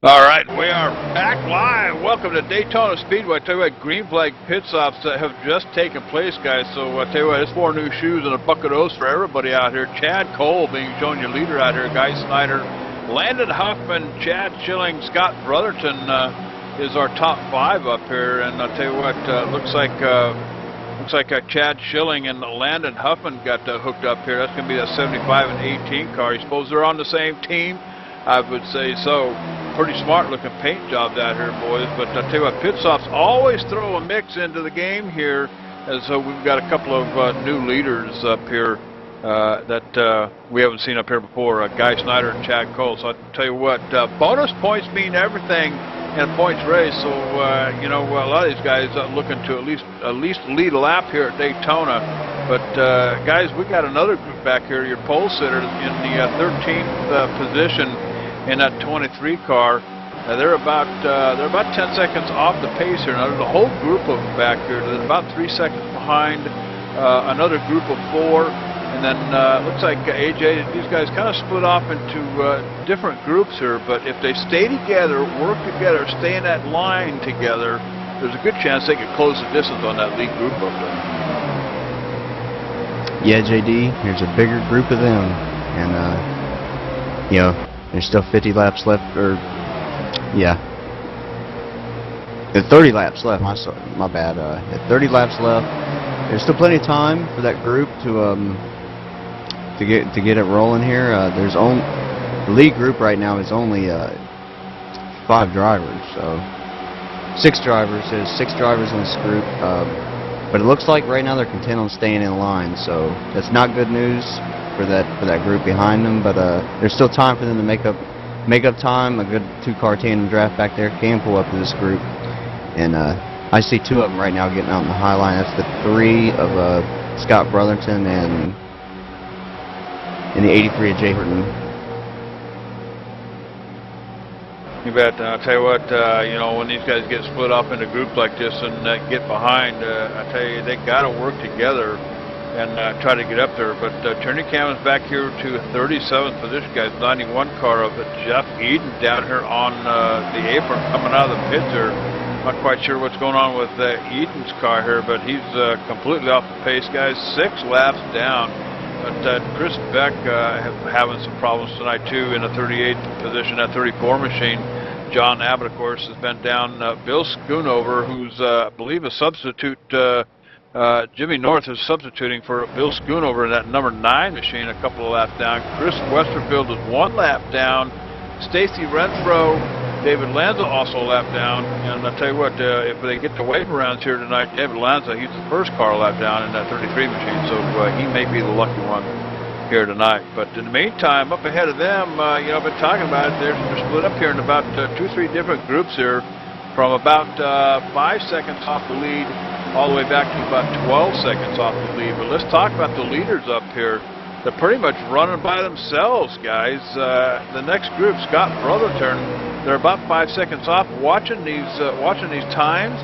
All right, we are back live. Welcome to Daytona Speedway. I tell you what, green flag pit stops have just taken place, guys. So I tell you what, it's 4 new shoes and a bucket of oats for everybody out here. Chad Cole being shown your leader out here. Guy Snyder, Landon Huffman, Chad Schilling, Scott Brotherton is our top 5 up here. And I tell you what, looks like Chad Schilling and Landon Huffman got hooked up here. That's going to be that 75 and 18 car. You suppose they're on the same team? I would say so. Pretty smart looking paint jobs out here, boys. But I tell you what, pit stops always throw a mix into the game here, as we've got a couple of new leaders up here that we haven't seen up here before. Guy Snyder and Chad Cole. So I tell you what, bonus points mean everything in a points race. So you know, a lot of these guys are looking to at least lead a lap here at Daytona. But guys, we got another group back here. Your pole sitter in the 13th position in that 23 car. They're about 10 seconds off the pace here. Now there's a whole group of them back here. They're about 3 seconds behind another group of 4, and then looks like AJ. These guys kind of split off into different groups here. But if they stay together, work together, stay in that line together, there's a good chance they could close the distance on that lead group up there. Yeah, JD, there's a bigger group of them, and you know, there's still 50 laps left, or yeah, there's 30 laps left. My bad. 30 laps left. There's still plenty of time for that group to get it rolling here. There's only the lead group right now is only 5 drivers, so 6 drivers. There's 6 drivers in this group. But it looks like right now they're content on staying in line, so that's not good news for that group behind them. But there's still time for them to make up time. A good 2-car tandem draft back there can pull up to this group, and I see 2 of them right now getting out in the high line. That's the 3 of Scott Brotherton and the 83 of Jay Horton. You bet. I'll tell you what, you know, when these guys get split off into groups like this and get behind, I tell you, they got to work together and try to get up there. But Turney Cam is back here to 37th position, guys. 91 car of Jeff Eden down here on the apron coming out of the pits here. Not quite sure what's going on with Eden's car here, but he's completely off the pace, guys. 6 laps down. But Chris Beck having some problems tonight too in the 38th position, that 34 machine. John Abbott, of course, has been down. Bill Schoonover, who's I believe a substitute. Jimmy North is substituting for Bill Schoonover in that number 9 machine, a couple of laps down. Chris Westerfield is 1 lap down. Stacy Renfro, David Lanza also a lap down. And I'll tell you what, if they get the wave rounds here tonight, David Lanza, he's the first car lap down in that 33 machine, so he may be the lucky one here tonight. But in the meantime, up ahead of them, you know, I've been talking about it, they're split up here in about 2-3 different groups here, from about 5 seconds off the lead all the way back to about 12 seconds off the lead. But let's talk about the leaders up here. They're pretty much running by themselves, guys. The next group, Scott Brotherton, they're about 5 seconds off. Watching these times,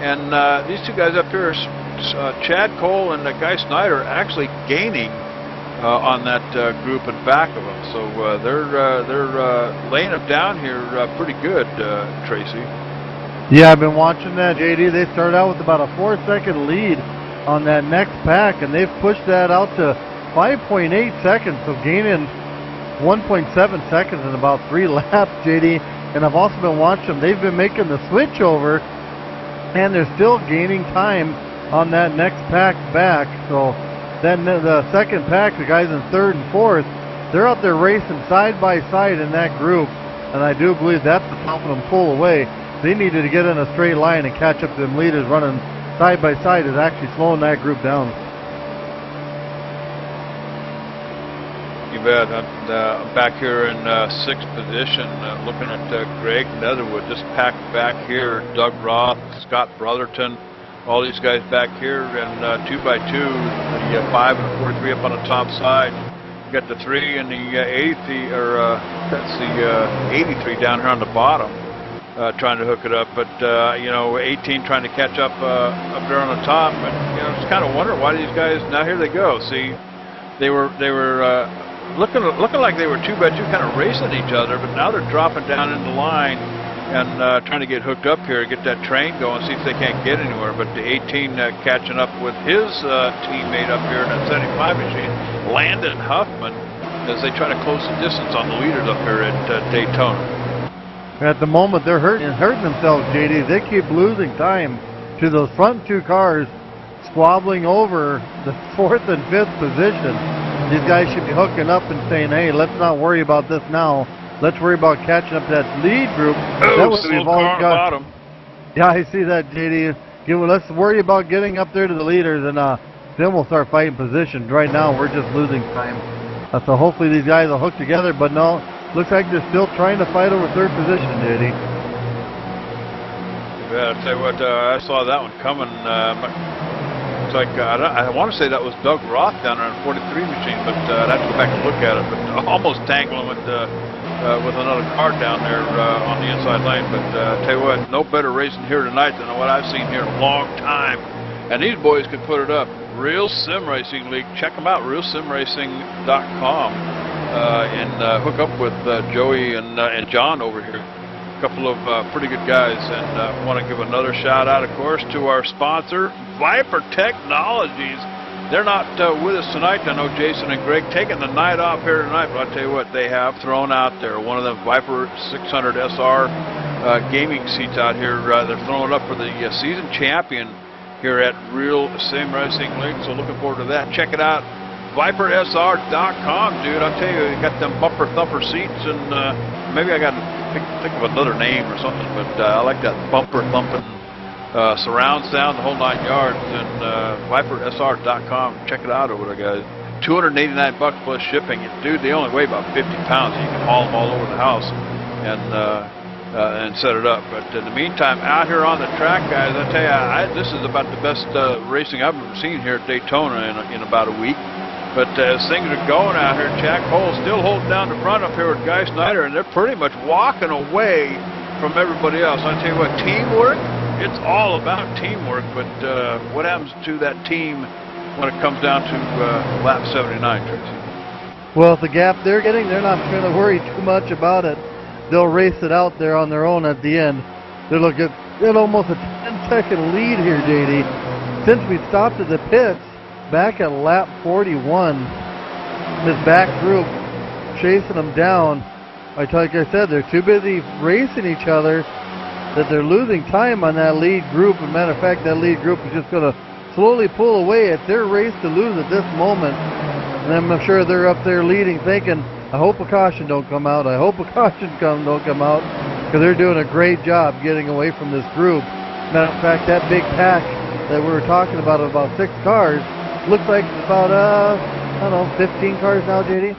and these 2 guys up here, Chad Cole and Guy Snyder, actually gaining on that group in back of them. So they're laying them down here pretty good, Tracy. Yeah, I've been watching that, JD. They started out with about a 4-second lead on that next pack, and they've pushed that out to 5.8 seconds, so gaining 1.7 seconds in about 3 laps, JD. And I've also been watching them. They've been making the switch over, and they're still gaining time on that next pack back. So then the second pack, the guys in 3rd and 4th, they're out there racing side by side in that group, and I do believe that's what's helping them pull away. They needed to get in a straight line and catch up to them leaders running side by side is actually slowing that group down. You bet. I'm back here in 6th position, looking at Greg Netherwood, just packed back here. Doug Roth, Scott Brotherton, all these guys back here, and 2 by 2, the 5 and the 43 up on the top side. You got the 3 and the 83, or that's the 83 down here on the bottom, trying to hook it up. But you know, 18 trying to catch up up there on the top. But you know, just kind of wonder why these guys. Now here they go. See, they were looking like they were 2x2 kind of racing each other, but now they're dropping down in the line and trying to get hooked up here, get that train going, see if they can't get anywhere. But the 18 catching up with his teammate up here in that 75 machine, Landon Huffman, as they try to close the distance on the leaders up here at Daytona. At the moment, they're hurting themselves, JD. They keep losing time to those front two cars, squabbling over the 4th and 5th position. These guys should be hooking up and saying, hey, let's not worry about this now. Let's worry about catching up that lead group. Oh, little car on the bottom. Yeah, I see that, JD. Let's worry about getting up there to the leaders, and then we'll start fighting positions. Right now, we're just losing time. So hopefully these guys will hook together, but no, looks like they're still trying to fight over 3rd position, JD. Yeah, I'll tell you what, I saw that one coming. It's like, I want to say that was Doug Roth down there on 43 machine, but I'd have to go back and look at it. But almost tangling with another car down there on the inside lane. But tell you what, no better racing here tonight than what I've seen here in a long time. And these boys could put it up. Real Sim Racing League. Check them out, realsimracing.com, and hook up with Joey and John over here. A couple of pretty good guys. And I want to give another shout out, of course, to our sponsor, Viper Technologies. They're not with us tonight. I know Jason and Greg taking the night off here tonight, but I'll tell you what, they have thrown out there one of the Viper 600 SR gaming seats out here. They're throwing up for the season champion here at Real Sim Racing League, so looking forward to that. Check it out, ViperSR.com, dude. I'll tell you, you got them bumper thumper seats, and maybe I got to think of another name or something, but I like that bumper thumping surround sound, the whole 9 yards. And ViperSR.com, check it out over there, guys. $289 plus shipping. Dude, they only weigh about 50 pounds. You can haul them all over the house and set it up. But in the meantime, out here on the track, guys, I tell you, this is about the best racing I've ever seen here at Daytona in about a week. But as things are going out here, Jack Hole still holding down the front up here with Guy Snyder, and they're pretty much walking away from everybody else. I tell you what, teamwork, it's all about teamwork, but what happens to that team when it comes down to lap 79, Tracy? Well, the gap they're getting, they're not going to worry too much about it. They'll race it out there on their own at the end. They're looking at almost a 10-second lead here, JD. Since we stopped at the pits, back at lap 41, this back group chasing them down. Like I said, they're too busy racing each other that they're losing time on that lead group. As a matter of fact, that lead group is just going to slowly pull away. It's their race to lose at this moment. And I'm sure they're up there leading, thinking, I hope a caution don't come out. I hope a caution don't come out, because they're doing a great job getting away from this group. Matter of fact, that big pack that we were talking about 6 cars, looks like it's about, I don't know, 15 cars now, JD?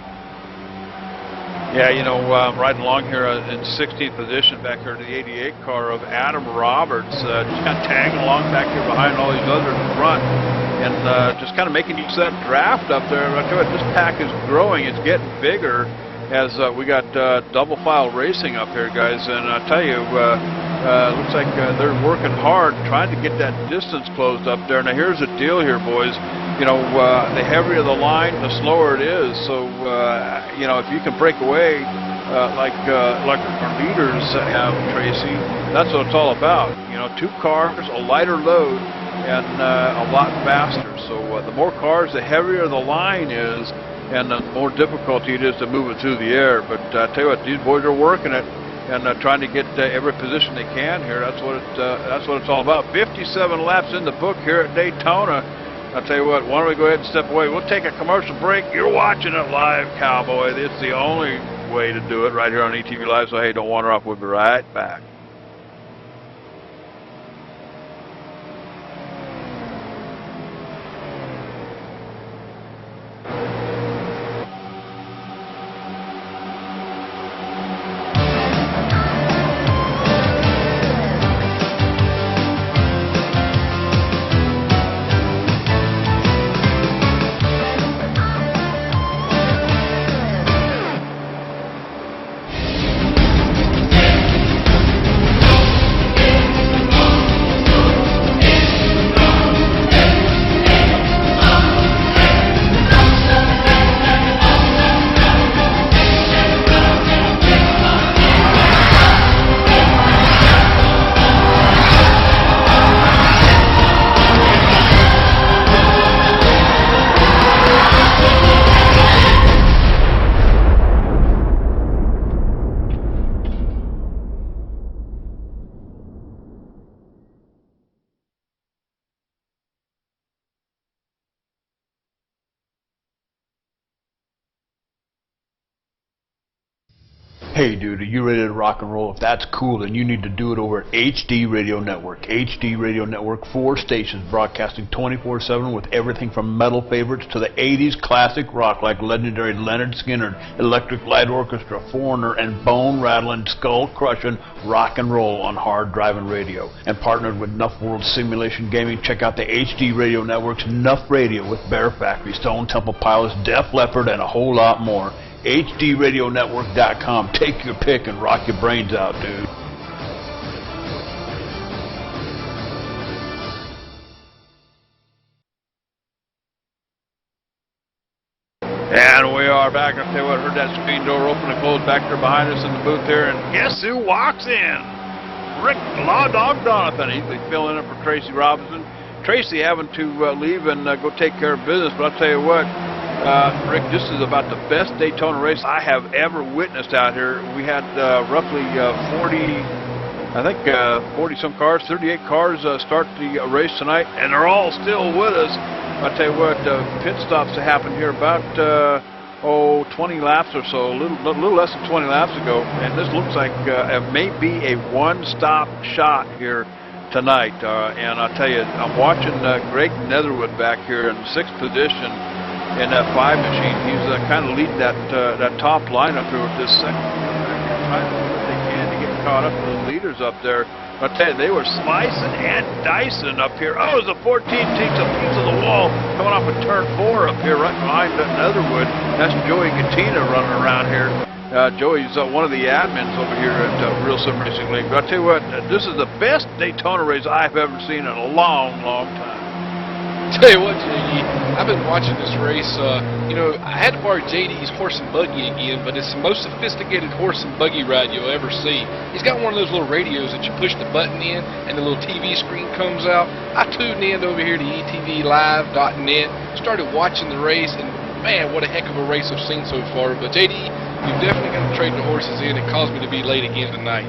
Yeah, you know, I'm riding along here in 16th position back here to the 88 car of Adam Roberts, just kind of tagging along back here behind all these others in front, and just kind of making use of that draft up there. I tell you what, this pack is growing, it's getting bigger as we got double file racing up here, guys, and I tell you, looks like they're working hard trying to get that distance closed up there. Now here's the deal here, boys. You know, the heavier the line, the slower it is. So, you know, if you can break away like our leaders have, Tracy, that's what it's all about. You know, 2 cars, a lighter load, and a lot faster. So the more cars, the heavier the line is, and the more difficulty it is to move it through the air. But I tell you what, these boys are working it and trying to get every position they can here. That's what it's all about. 57 laps in the book here at Daytona. I'll tell you what, why don't we go ahead and step away. We'll take a commercial break. You're watching it live, Cowboy. It's the only way to do it right here on ETV Live. So, hey, don't wander off. We'll be right back. Hey dude, are you ready to rock and roll? If that's cool, then you need to do it over at HD Radio Network. HD Radio Network, 4 stations broadcasting 24/7 with everything from metal favorites to the 80s classic rock like legendary Leonard Skinner, Electric Light Orchestra, Foreigner, and bone-rattling, skull-crushing rock and roll on hard driving radio. And partnered with Nuff World Simulation Gaming, check out the HD Radio Network's Nuff Radio with Bear Factory, Stone Temple Pilots, Def Leppard, and a whole lot more. HDRadioNetwork.com. Take your pick and rock your brains out, dude. And we are back. I'll tell you what, I heard that screen door open and close back there behind us in the booth there, and guess who walks in? Rick Law Dog Donathan. He's filling in for Tracy Robinson. Tracy having to leave and go take care of business, but I'll tell you what, Rick, this is about the best Daytona race I have ever witnessed out here. We had roughly 40-some cars, 38 cars start the race tonight, and they're all still with us. I'll tell you what, pit stops that happened here about 20 laps or so, a little less than 20 laps ago, and this looks like it may be a one-stop shot here tonight. And I'll tell you, I'm watching Greg Netherwood back here in 6th position in that 5 machine. He's kind of leading that top lineup here with this second. They're trying to do what they can to get caught up with the leaders up there. I'll tell you, they were slicing and dicing up here. Oh, there's a 14 takes a piece of the wall coming off of turn 4 up here right behind Netherwood. That's Joey Gattina running around here. Joey's one of the admins over here at Real Sim Racing League. But I'll tell you what, this is the best Daytona race I've ever seen in a long, long time. Tell you what, JD, I've been watching this race. I had to borrow JD's horse and buggy again, but it's the most sophisticated horse and buggy ride you'll ever see. He's got one of those little radios that you push the button in and the little TV screen comes out. I tuned in over here to etvlive.net, started watching the race, and man, what a heck of a race I've seen so far. But JD, you've definitely got to trade the horses in. It caused me to be late again tonight.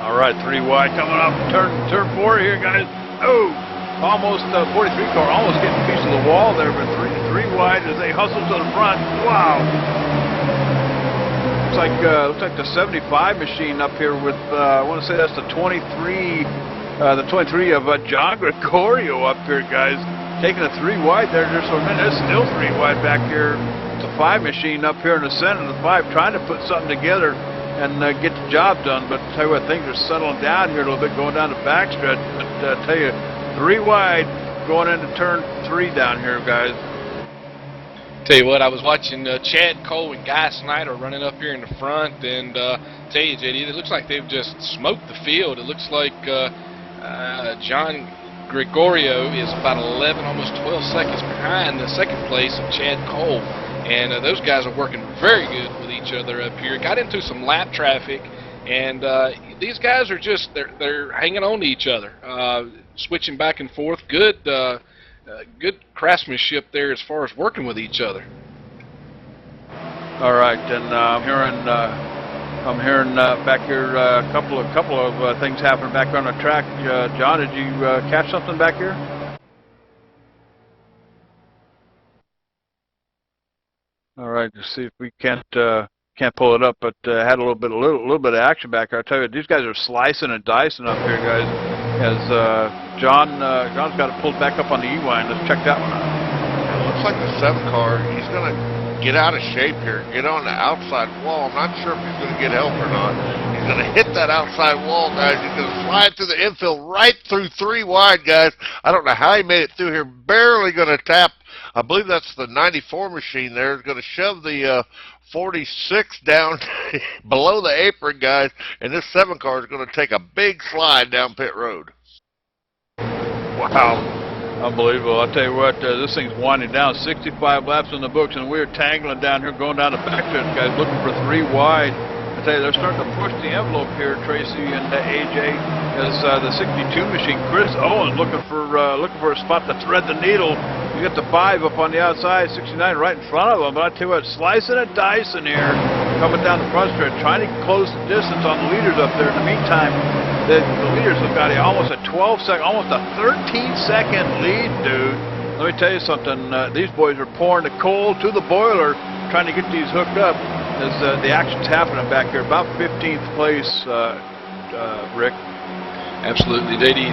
All right, 3 wide coming off turn 4 here, guys. Oh! Almost 43 car, almost getting a piece of the wall there, but three wide as they hustle to the front. Wow! Looks like the 75 machine up here with I want to say that's the 23 of John Gregorio up here, guys. Taking a 3 wide there just for a minute. It's still 3 wide back here. It's a 5 machine up here in the center of the 5, trying to put something together and get the job done. But tell you what, things are settling down here a little bit, going down the backstretch. But tell you, 3 wide going into turn 3 down here, guys. Tell you what, I was watching Chad Cole and Guy Snyder running up here in the front, and tell you, JD, it looks like they've just smoked the field. It looks like John Gregorio is about 11, almost 12 seconds behind the second place of Chad Cole, and those guys are working very good with each other up here. Got into some lap traffic, and these guys are just they're hanging on to each other. Switching back and forth, good craftsmanship there as far as working with each other. All right, and I'm hearing back here a couple of things happening back on the track. John, did you catch something back here? All right, let's see if we can't pull it up, but had a little bit of action back here. I tell you, these guys are slicing and dicing up here, guys. As John's got it pulled back up on the E-line. Let's check that one out. It looks like the 7 car, he's going to get out of shape here, get on the outside wall. I'm not sure if he's going to get help or not. He's going to hit that outside wall, guys. He's going to slide through the infield right through 3 wide, guys. I don't know how he made it through here. Barely going to tap. I believe that's the 94 machine there. It's going to shove the 46 down below the apron, guys, and this 7 car is going to take a big slide down pit road. Wow. Unbelievable. I'll tell you what, this thing's winding down. 65 laps in the books, and we're tangling down here, going down the backstretch, guys, looking for 3 wide. I tell you, they're starting to push the envelope here, Tracy and AJ, as the 62 machine. Chris Owen looking for a spot to thread the needle. You got the 5 up on the outside, 69 right in front of them. But I tell you what, slicing and dicing here, coming down the front stretch, trying to close the distance on the leaders up there. In the meantime, the leaders have got almost a 12-second, almost a 13-second lead, dude. Let me tell you something. These boys are pouring the coal to the boiler, trying to get these hooked up. as the action's happening back here. About 15th place, Rick. Absolutely, JD.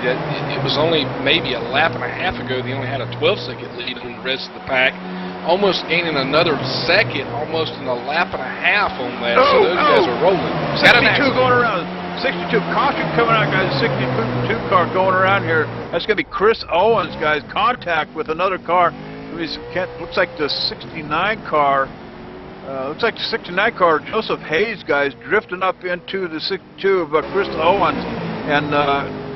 It was only maybe a lap and a half ago they only had a 12-second lead on the rest of the pack, almost gaining another second, almost in a lap and a half on that. So those guys are rolling. 62 going around. 62 caution coming out, guys. 62 car going around here. That's going to be Chris Owens, guys. Contact with another car. Looks like the 69 car. Looks like the 69 car, Joseph Hayes, guys, drifting up into the 62 of Chris Owens. And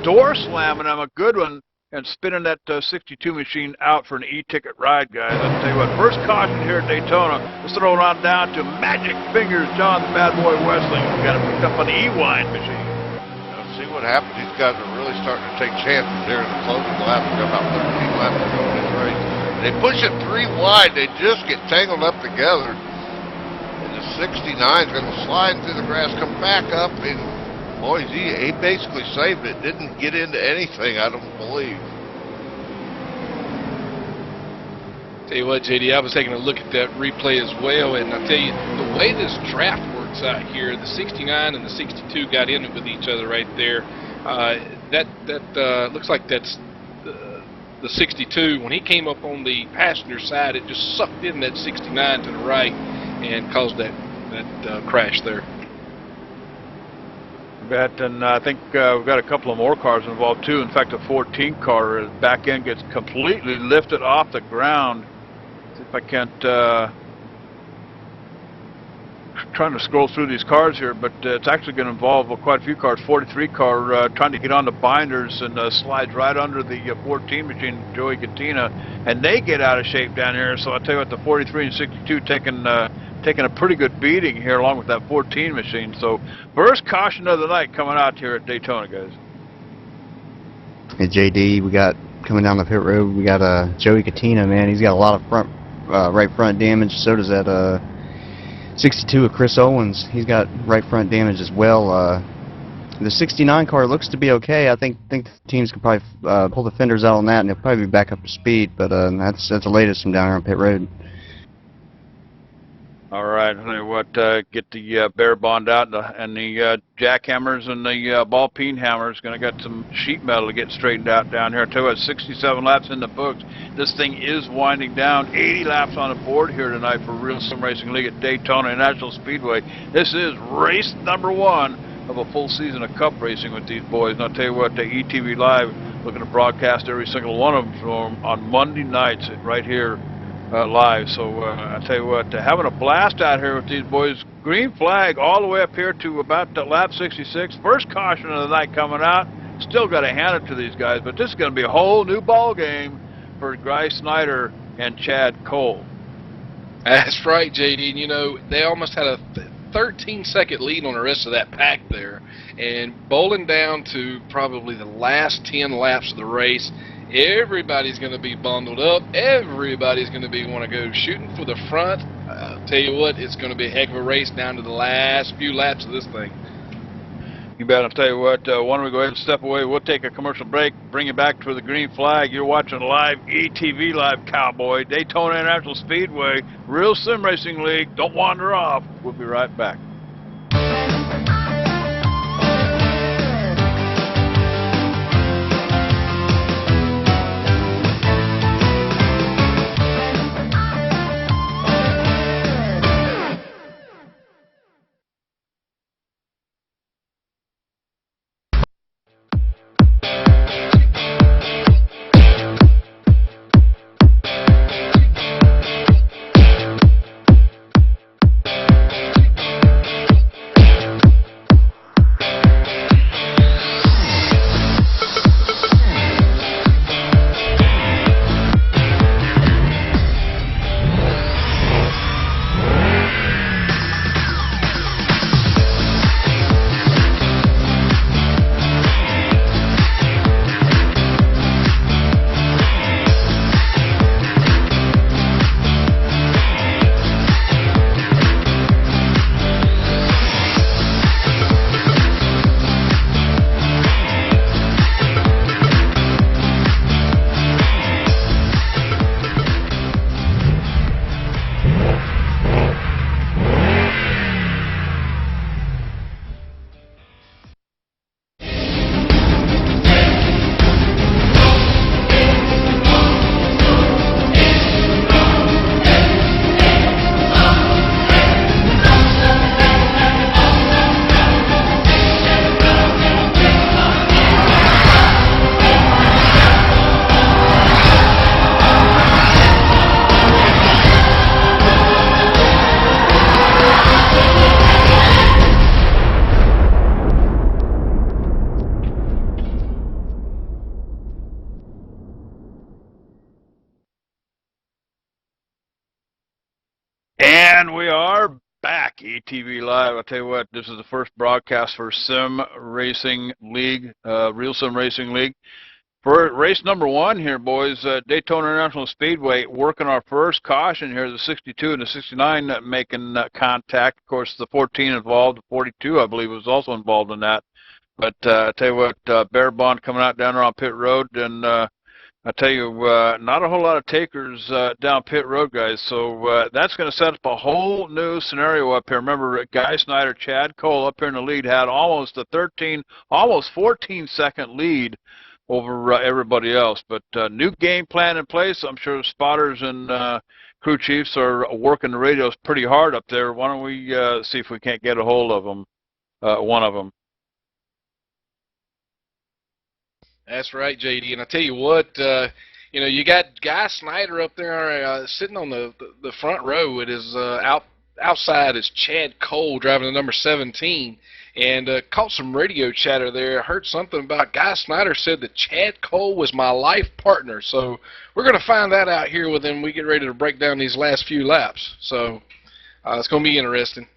door slamming him, a good one, and spinning that 62 machine out for an e-ticket ride, guys. I'll tell you what, first caution here at Daytona. Let's throw it on down to Magic Fingers, John the Bad Boy Wesley. We got it picked up on the E-Wine machine. Now, see what happens. These guys are really starting to take chances here in the closing lap. We've got about 13 laps to go in this race. They push it 3 wide. They just get tangled up together. And the 69 is going to slide through the grass, come back up, and boys, he basically saved it. Didn't get into anything, I don't believe. Tell you what, JD, I was taking a look at that replay as well, and I tell you, the way this draft works out here, the 69 and the 62 got in it with each other right there. Looks like that's the 62. When he came up on the passenger side, it just sucked in that 69 to the right and caused that crash there. And I think we've got a couple of more cars involved too. In fact, a 14 car back end gets completely lifted off the ground. See if I can't. Trying to scroll through these cars here, but it's actually going to involve quite a few cars. 43 car trying to get on the binders and slides right under the 14 machine, Joey Cattina, and they get out of shape down here. So I'll tell you what, the 43 and 62 taking a pretty good beating here along with that 14 machine. So first caution of the night coming out here at Daytona, guys. Hey, JD, we got coming down the pit road, we got Joey Cattina, man. He's got a lot of right front damage. So does that 62 of Chris Owens. He's got right front damage as well. The 69 car looks to be okay. I think the teams could probably pull the fenders out on that, and they'll probably be back up to speed. But that's the latest from down here on pit road. All right, I'll tell you what, get the bear bond out and the jackhammers and the ball peen hammers. Going to got some sheet metal to get straightened out down here. I'll tell you what, 67 laps in the books. This thing is winding down. 80 laps on the board here tonight for Real Sim Racing League at Daytona International Speedway. This is race number 1 of a full season of Cup racing with these boys. And I'll tell you what, the ETV Live looking to broadcast every single one of them on Monday nights right here. Live. So I tell you what, having a blast out here with these boys. Green flag all the way up here to about lap 66. First caution of the night coming out. Still got to hand it to these guys, but this is going to be a whole new ball game for Guy Snyder and Chad Cole. That's right, JD. And you know, they almost had a 13-second lead on the rest of that pack there, and bowling down to probably the last 10 laps of the race. Everybody's going to be bundled up. Everybody's going to be want to go shooting for the front. I'll tell you what, it's going to be a heck of a race down to the last few laps of this thing. You bet. I'll tell you what, why don't we go ahead and step away. We'll take a commercial break, bring you back to the green flag. You're watching live ETV Live Cowboy, Daytona International Speedway, Real Sim Racing League. Don't wander off. We'll be right back. And we are back, ETV Live. I'll tell you what, this is the first broadcast for Sim Racing League, Real Sim Racing League. For race number 1 here, boys, Daytona International Speedway, working our first caution here. The 62 and the 69 making contact. Of course, the 14 involved, the 42, I believe, was also involved in that. But I tell you what, Bear Bond coming out down there on pit road, and I tell you, not a whole lot of takers down pit road, guys. So that's going to set up a whole new scenario up here. Remember, Guy Snyder, Chad Cole up here in the lead had almost a 13, almost 14-second lead over everybody else. But new game plan in place. I'm sure the spotters and crew chiefs are working the radios pretty hard up there. Why don't we see if we can't get a hold of them, one of them. That's right, JD. And I tell you what, you know, you got Guy Snyder up there sitting on the front row. It is outside is Chad Cole driving the number 17, and caught some radio chatter there. I heard something about Guy Snyder said that Chad Cole was my life partner. So we're going to find that out here when we get ready to break down these last few laps. So it's going to be interesting.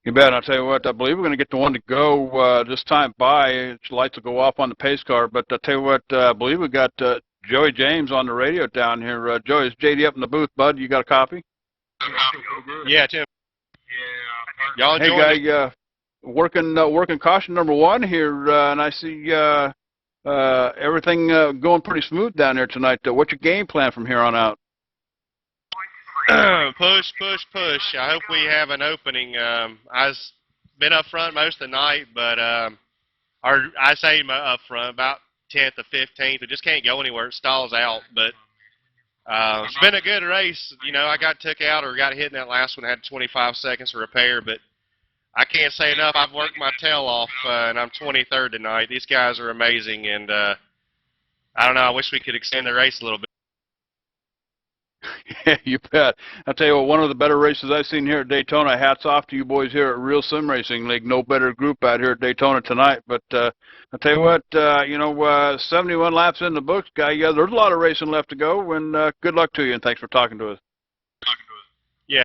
You bet. I'll tell you what, I believe we're going to get the one to go this time by. Lights will go off on the pace car. But I'll tell you what, I believe we got Joey James on the radio down here. Joey, is JD up in the booth, bud? You got a copy? Yeah, Tim. Yeah. Y'all enjoy Hey, Guy, working caution number 1 here, and I see everything going pretty smooth down there tonight. What's your game plan from here on out? Push, push, push. I hope we have an opening. I've been up front most of the night, but I say up front about 10th or 15th. We just can't go anywhere. It stalls out. But it's been a good race. You know, I got took out or got hit in that last one. I had 25 seconds to repair, but I can't say enough. I've worked my tail off, and I'm 23rd tonight. These guys are amazing, and I don't know. I wish we could extend the race a little bit. Yeah, you bet. I'll tell you what, one of the better races I've seen here at Daytona. Hats off to you boys here at Real Sim Racing League. No better group out here at Daytona tonight. But I'll tell you what, you know, 71 laps in the books, Guy. Yeah, there's a lot of racing left to go, and good luck to you, and thanks for talking to us. Yeah.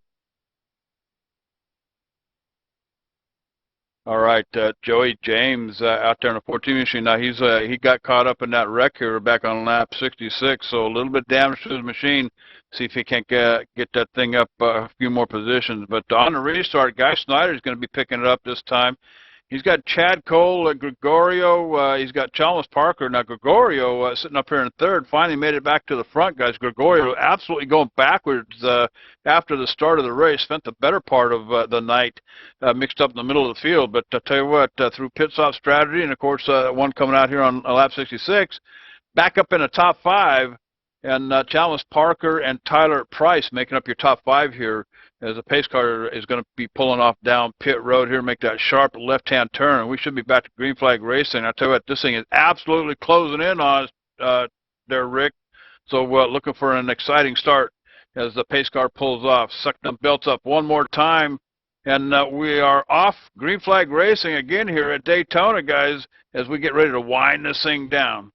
All right, Joey James out there in the 14 machine. Now he got caught up in that wreck here back on lap 66, so a little bit damage to his machine. See if he can't get that thing up a few more positions. But on the restart, Guy Snyder is going to be picking it up this time. He's got Chad Cole, Gregorio. He's got Chalmers Parker. Now Gregorio sitting up here in 3rd. Finally made it back to the front, guys. Gregorio absolutely going backwards after the start of the race. Spent the better part of the night mixed up in the middle of the field. But I'll tell you what, through pit stop strategy and, of course, one coming out here on lap 66, back up in the top 5. And Chalmers Parker and Tyler Price making up your top 5 here as the pace car is going to be pulling off down pit road here, make that sharp left-hand turn. And we should be back to green flag racing. I tell you what, this thing is absolutely closing in on us there, Rick. So looking for an exciting start as the pace car pulls off. Suck them belts up one more time. And we are off green flag racing again here at Daytona, guys, as we get ready to wind this thing down.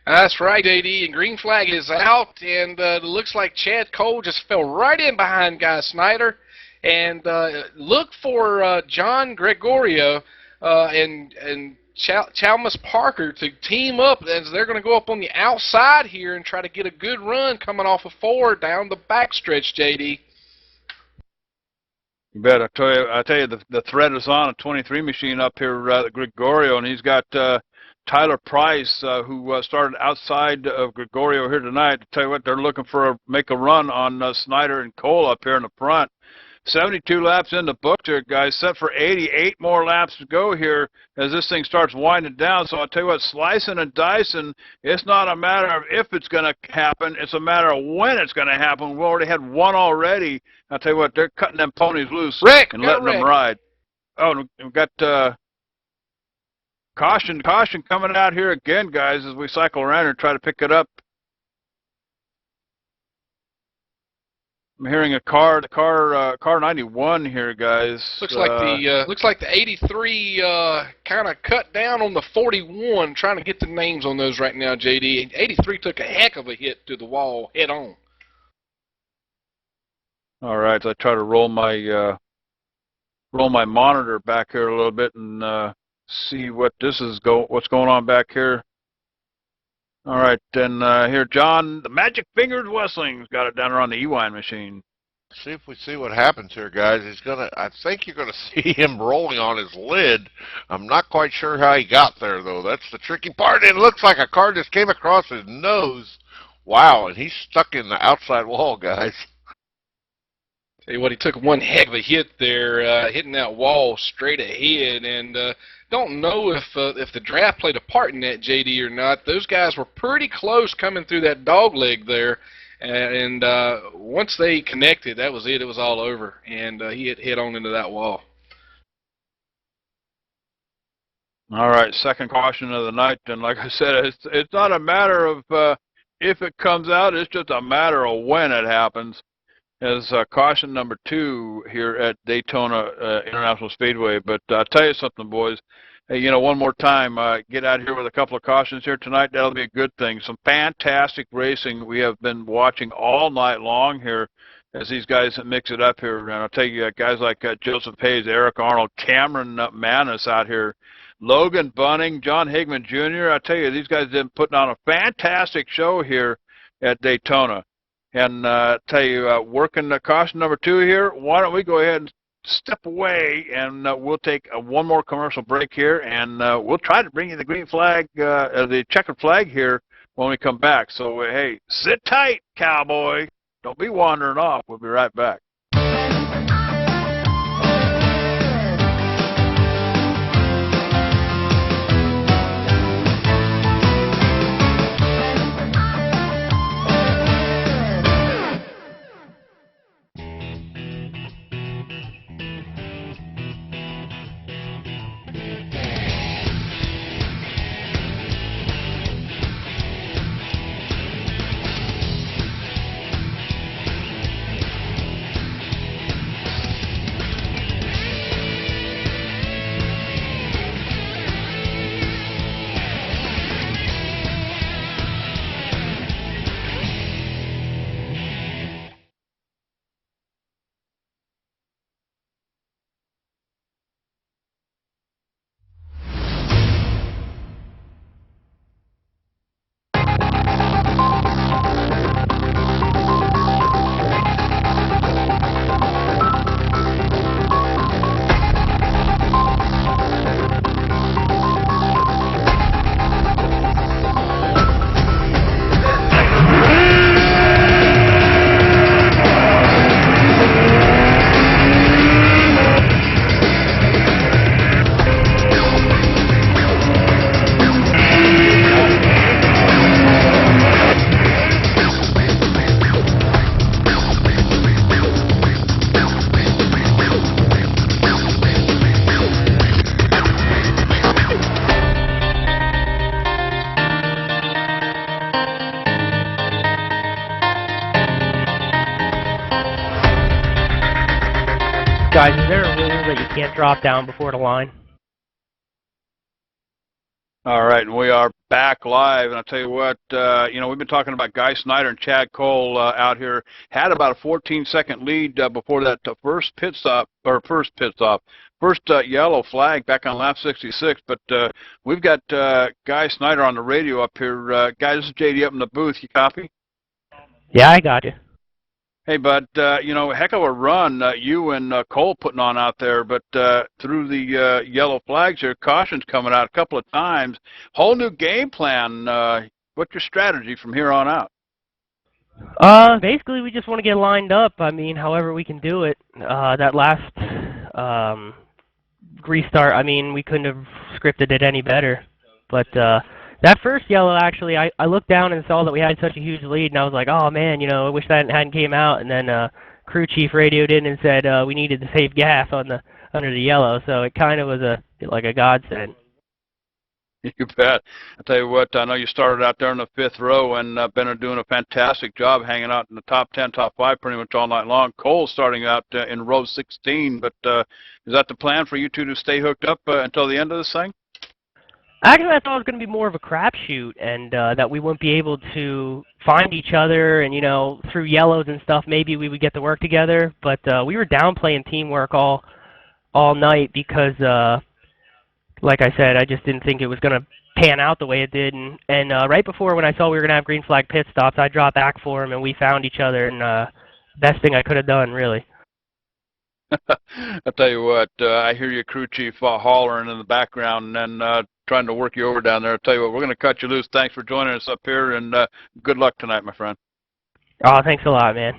That's right, JD, and green flag is out, and it looks like Chad Cole just fell right in behind Guy Snyder. And look for John Gregorio and Chalmers Parker to team up, as they're going to go up on the outside here and try to get a good run coming off of 4 down the backstretch, JD. You bet. I tell you, the thread is on a 23 machine up here, Gregorio, and he's got Tyler Price, who started outside of Gregorio here tonight. To tell you what, they're looking for make a run on Snyder and Cole up here in the front. 72 laps in the book there, guys. Set for 88 more laps to go here as this thing starts winding down. So I'll tell you what, slicing and dicing, it's not a matter of if it's going to happen. It's a matter of when it's going to happen. We already had one already. I'll tell you what, they're cutting them ponies loose and letting them ride. Oh, we've got caution coming out here again, guys, as we cycle around and try to pick it up. I'm hearing a car 91 here, guys. Looks like the 83 kind of cut down on the 41. Trying to get the names on those right now, JD. 83 took a heck of a hit to the wall head on. All right, so I try to roll my monitor back here a little bit and see what what's going on back here. All right, then here, John, the Magic Fingers Westling's got it down there on the Ewine machine. See if we see what happens here, guys. I think you're gonna see him rolling on his lid. I'm not quite sure how he got there, though. That's the tricky part. It looks like a car just came across his nose. Wow, and he's stuck in the outside wall, guys. Tell you what, he took one heck of a hit there, hitting that wall straight ahead, and don't know if the draft played a part in that, JD, or not. Those guys were pretty close coming through that dog leg there. And once they connected, that was it. It was all over, and he hit on into that wall. All right, second caution of the night. And like I said, it's not a matter of if it comes out. It's just a matter of when it happens. As caution number 2 here at Daytona International Speedway. But I'll tell you something, boys. Hey, you know, one more time, get out here with a couple of cautions here tonight. That'll be a good thing. Some fantastic racing we have been watching all night long here as these guys mix it up here. And I'll tell you, guys like Joseph Hayes, Eric Arnold, Cameron Manis out here, Logan Bunning, John Higman Jr. I tell you, these guys have been putting on a fantastic show here at Daytona. And tell you, working caution number 2 here, why don't we go ahead and step away, and we'll take one more commercial break here, and we'll try to bring you the green flag, the checkered flag here when we come back. So, hey, sit tight, cowboy. Don't be wandering off. We'll be right back. Guys, is there a rule that you can't drop down before the line? All right, and we are back live. And I'll tell you what, you know, we've been talking about Guy Snyder and Chad Cole out here. Had about a 14-second lead before that first yellow flag back on lap 66. But we've got Guy Snyder on the radio up here. Guy, this is JD up in the booth. You copy? Yeah, I got you. Hey, bud, you know, heck of a run you and Cole putting on out there, but through the yellow flags here, cautions coming out a couple of times. Whole new game plan. What's your strategy from here on out? Basically, we just want to get lined up. I mean, however we can do it. That last restart, I mean, we couldn't have scripted it any better. But that first yellow, actually, I looked down and saw that we had such a huge lead, and I was like, oh, man, you know, I wish that hadn't came out. And then crew chief radioed in and said we needed to save gas on under the yellow, so it kind of was like a godsend. You bet. I tell you what, I know you started out there in the 5th row and been doing a fantastic job hanging out in the top 10, top 5 pretty much all night long. Cole's starting out in row 16, but is that the plan for you two to stay hooked up until the end of this thing? Actually, I thought it was going to be more of a crapshoot, and that we wouldn't be able to find each other, and through yellows and stuff, maybe we would get to work together. But we were downplaying teamwork all night because, like I said, I just didn't think it was going to pan out the way it did. And right before, when I saw we were going to have green flag pit stops, I dropped back for him, and we found each other. And best thing I could have done, really. I'll tell you what, I hear your crew chief hollering in the background and then trying to work you over down there. I'll tell you what, we're going to cut you loose. Thanks for joining us up here, and good luck tonight, my friend. Oh, thanks a lot, man.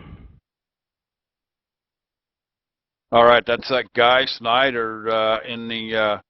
All right, that's that Guy Snyder in the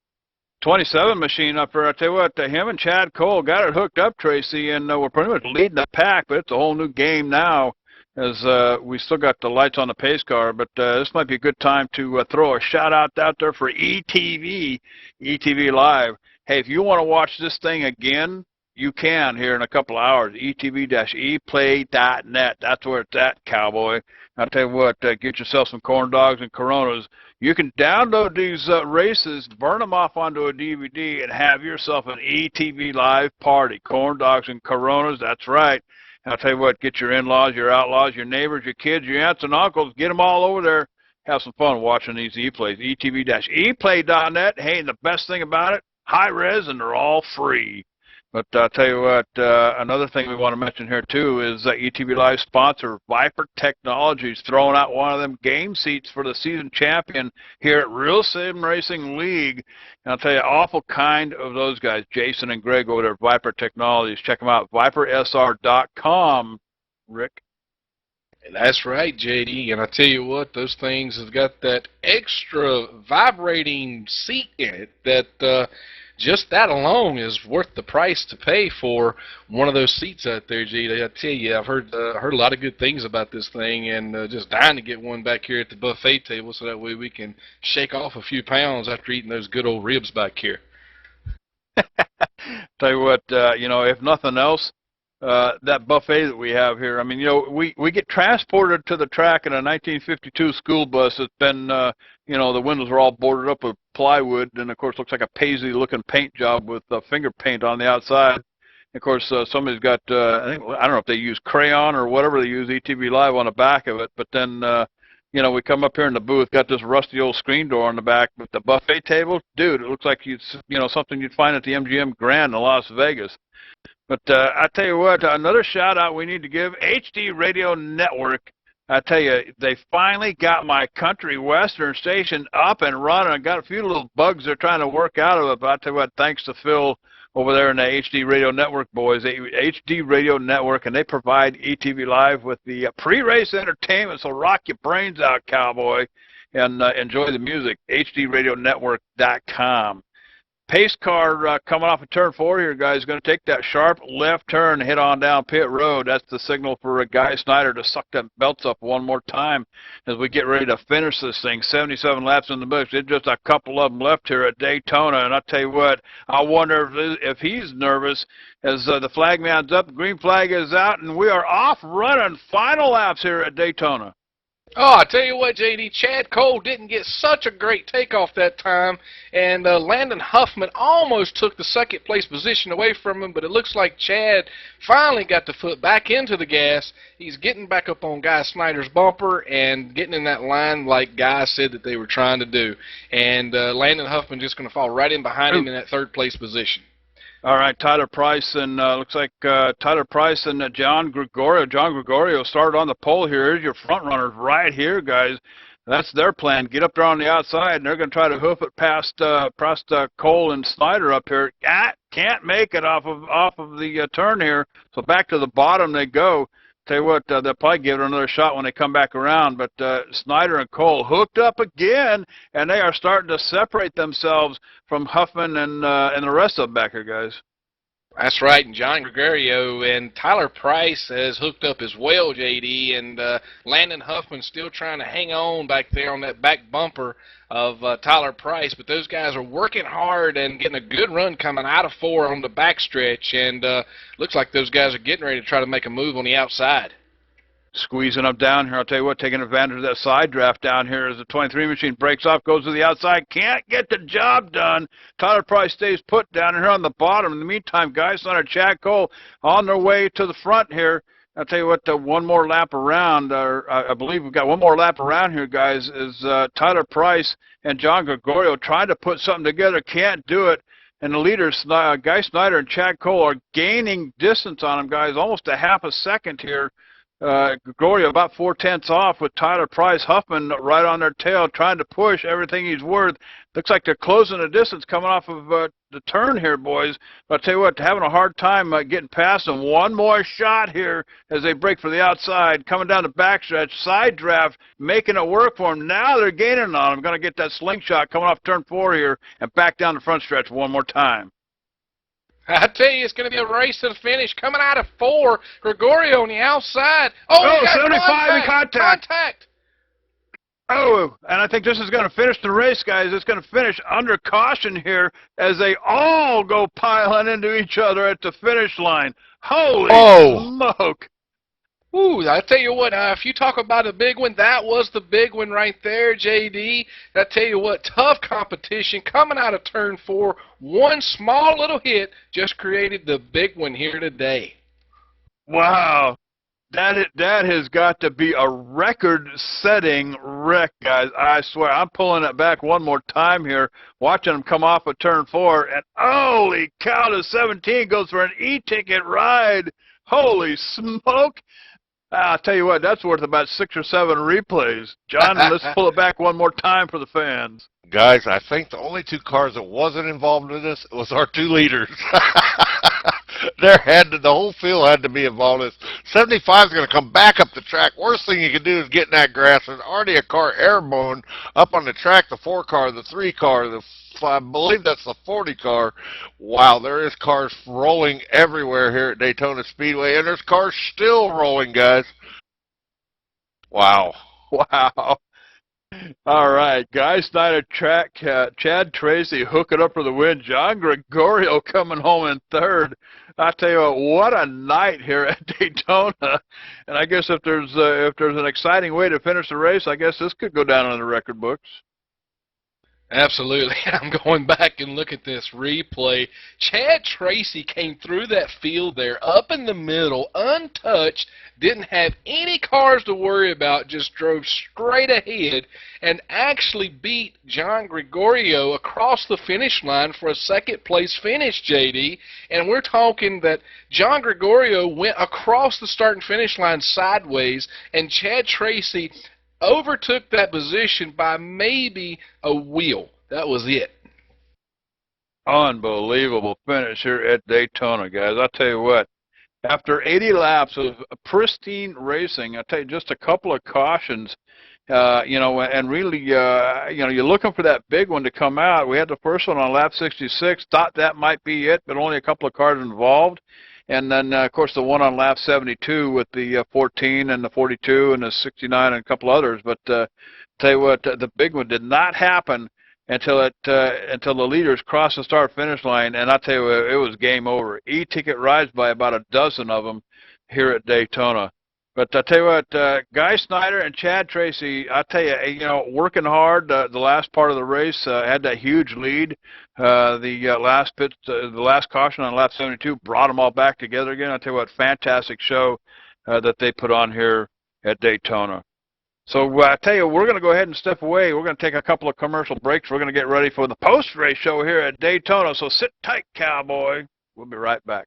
27 machine up there. I tell you what, him and Chad Cole got it hooked up, Tracy, and we're pretty much leading the pack, but it's a whole new game now as we still got the lights on the pace car, but this might be a good time to throw a shout-out out there for ETV Live. Hey, if you want to watch this thing again, you can here in a couple of hours. ETV-eplay.net. That's where it's at, cowboy. I'll tell you what, get yourself some corn dogs and Coronas. You can download these races, burn them off onto a DVD, and have yourself an ETV Live party. Corn dogs and Coronas, that's right. I'll tell you what, get your in-laws, your outlaws, your neighbors, your kids, your aunts and uncles, get them all over there. Have some fun watching these e-plays. ETV-eplay.net. Hey, and the best thing about it, high res, and they're all free. But I'll tell you what, another thing we want to mention here, too, is ETV Live sponsor Viper Technologies throwing out one of them game seats for the season champion here at Real Sim Racing League. And I'll tell you, awful kind of those guys, Jason and Greg over there at Viper Technologies. Check them out, vipersr.com, Rick. That's right, JD. And I tell you what, those things have got that extra vibrating seat in it that just that alone is worth the price to pay for one of those seats out there, JD. I tell you, I've heard a lot of good things about this thing, and just dying to get one back here at the buffet table so that way we can shake off a few pounds after eating those good old ribs back here. Tell you what, if nothing else, that buffet that we have here, I mean, we get transported to the track in a 1952 school bus that's been, the windows are all boarded up with plywood, and of course looks like a paisley-looking paint job with finger paint on the outside. And of course, somebody's got, I don't know if they use crayon or whatever they use, ETV Live on the back of it, but then, we come up here in the booth, got this rusty old screen door on the back, but the buffet table, dude, it looks like something you'd find at the MGM Grand in Las Vegas. But I tell you what, another shout-out we need to give, HD Radio Network. I tell you, they finally got my country western station up and running. I got a few little bugs they're trying to work out of it, but I tell you what, thanks to Phil over there in the HD Radio Network boys, HD Radio Network, and they provide ETV Live with the pre-race entertainment, so rock your brains out, cowboy, and enjoy the music, hdradionetwork.com. Pace car coming off of turn 4 here, guys, going to take that sharp left turn and head on down pit road. That's the signal for Guy Snyder to suck them belts up one more time as we get ready to finish this thing. 77 laps in the books. There's just a couple of them left here at Daytona, and I'll tell you what, I wonder if he's nervous as the flag man's up, the green flag is out, and we are off running final laps here at Daytona. Oh, I tell you what, JD, Chad Cole didn't get such a great takeoff that time, and Landon Huffman almost took the second place position away from him, but it looks like Chad finally got the foot back into the gas. He's getting back up on Guy Snyder's bumper and getting in that line like Guy said that they were trying to do. And Landon Huffman just going to fall right in behind him in that third place position. All right, Tyler Price and looks like Tyler Price and John Gregorio. John Gregorio started on the pole here. Here's your front runners right here, guys. That's their plan. Get up there on the outside, and they're going to try to hoof it past Cole and Snyder up here. Can't make it off of the turn here. So back to the bottom they go. Tell you what, they'll probably give it another shot when they come back around. But Snyder and Cole hooked up again, and they are starting to separate themselves from Huffman and the rest of them back here, guys. That's right, and John Gregorio and Tyler Price has hooked up as well, JD, and Landon Huffman still trying to hang on back there on that back bumper of Tyler Price, but those guys are working hard and getting a good run coming out of 4 on the backstretch, and looks like those guys are getting ready to try to make a move on the outside. Squeezing up down here. I'll tell you what, taking advantage of that side draft down here as the 23 machine breaks off, goes to the outside, can't get the job done. Tyler Price stays put down here on the bottom. In the meantime, guys on our Chad Cole on their way to the front here. I'll tell you what, one more lap around, or I believe we've got one more lap around here, guys, is Tyler Price and John Gregorio trying to put something together, can't do it. And the leaders, Guy Snyder and Chad Cole, are gaining distance on them, guys, almost a half a second here. Gregorio about 4/10 off with Tyler Price, Huffman right on their tail, trying to push everything he's worth. Looks like they're closing the distance coming off of the turn here, boys. But I'll tell you what, having a hard time getting past them. One more shot here as they break for the outside, coming down the backstretch, side draft, making it work for them. Now they're gaining on them. Going to get that slingshot coming off turn 4 here and back down the front stretch one more time. I tell you, it's going to be a race to the finish. Coming out of 4, Gregorio on the outside. Oh, 75 in contact. Contact. Oh, and I think this is going to finish the race, guys. It's going to finish under caution here as they all go piling into each other at the finish line. Holy smoke. Ooh, I tell you what, if you talk about a big one, that was the big one right there, JD. I tell you what, tough competition coming out of turn 4. One small little hit just created the big one here today. Wow. That has got to be a record-setting wreck, guys. I swear. I'm pulling it back one more time here, watching them come off of turn 4, and holy cow, the 17 goes for an e-ticket ride. Holy smoke. I'll tell you what, that's worth about 6 or 7 replays. John, let's pull it back one more time for the fans. Guys, I think the only 2 cars that wasn't involved in this was our 2 leaders. The whole field had to be involved in this. 75 is going to come back up the track. Worst thing you can do is get in that grass. There's already a car airborne up on the track, the 4 car, the 3 car, I believe that's the 40 car. Wow, there is cars rolling everywhere here at Daytona Speedway, and there's cars still rolling, guys. Wow. Wow. All right, Guy Snyder, Chad Tracy hooking up for the win. John Gregorio coming home in 3rd. I tell you what a night here at Daytona. And I guess if there's an exciting way to finish the race, I guess this could go down in the record books. Absolutely. I'm going back and look at this replay. Chad Tracy came through that field there, up in the middle, untouched, didn't have any cars to worry about, just drove straight ahead and actually beat John Gregorio across the finish line for a 2nd place finish, JD. And we're talking that John Gregorio went across the start and finish line sideways, and Chad Tracy overtook that position by maybe a wheel. That was it. Unbelievable finish here at Daytona, guys. I'll tell you what, after 80 laps of pristine racing, I'll tell you, just a couple of cautions, and really, you're looking for that big one to come out. We had the first one on lap 66, thought that might be it, but only a couple of cars involved. And then, of course, the one on lap 72 with the 14 and the 42 and the 69 and a couple others. But tell you what, the big one did not happen until the leaders crossed the start-finish line. And I'll tell you what, it was game over. E-ticket rides by about a dozen of them here at Daytona. But I tell you what, Guy Snyder and Chad Tracy, I tell you, working hard. The last part of the race had that huge lead. The last caution on lap 72 brought them all back together again. I tell you what, fantastic show that they put on here at Daytona. So I tell you, we're going to go ahead and step away. We're going to take a couple of commercial breaks. We're going to get ready for the post-race show here at Daytona. So sit tight, cowboy. We'll be right back.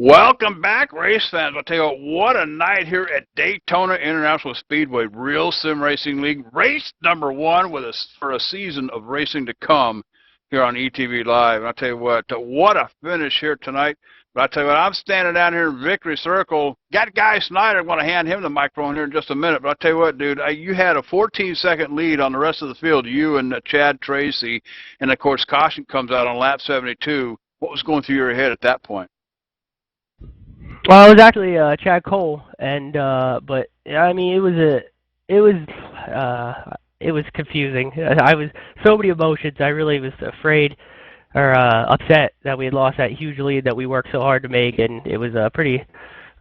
Welcome back, race fans. I'll tell you what a night here at Daytona International Speedway Real Sim Racing League. Race number 1 for a season of racing to come here on ETV Live. And I'll tell you what a finish here tonight. But I'll tell you what, I'm standing down here in Victory Circle. Got Guy Snyder. I'm going to hand him the microphone here in just a minute. But I'll tell you what, dude, you had a 14-second lead on the rest of the field, you and Chad Tracy. And, of course, caution comes out on lap 72. What was going through your head at that point? Well, it was actually Chad Cole, and but I mean, it was confusing. I was so many emotions. I really was afraid or upset that we had lost that huge lead that we worked so hard to make, and it was pretty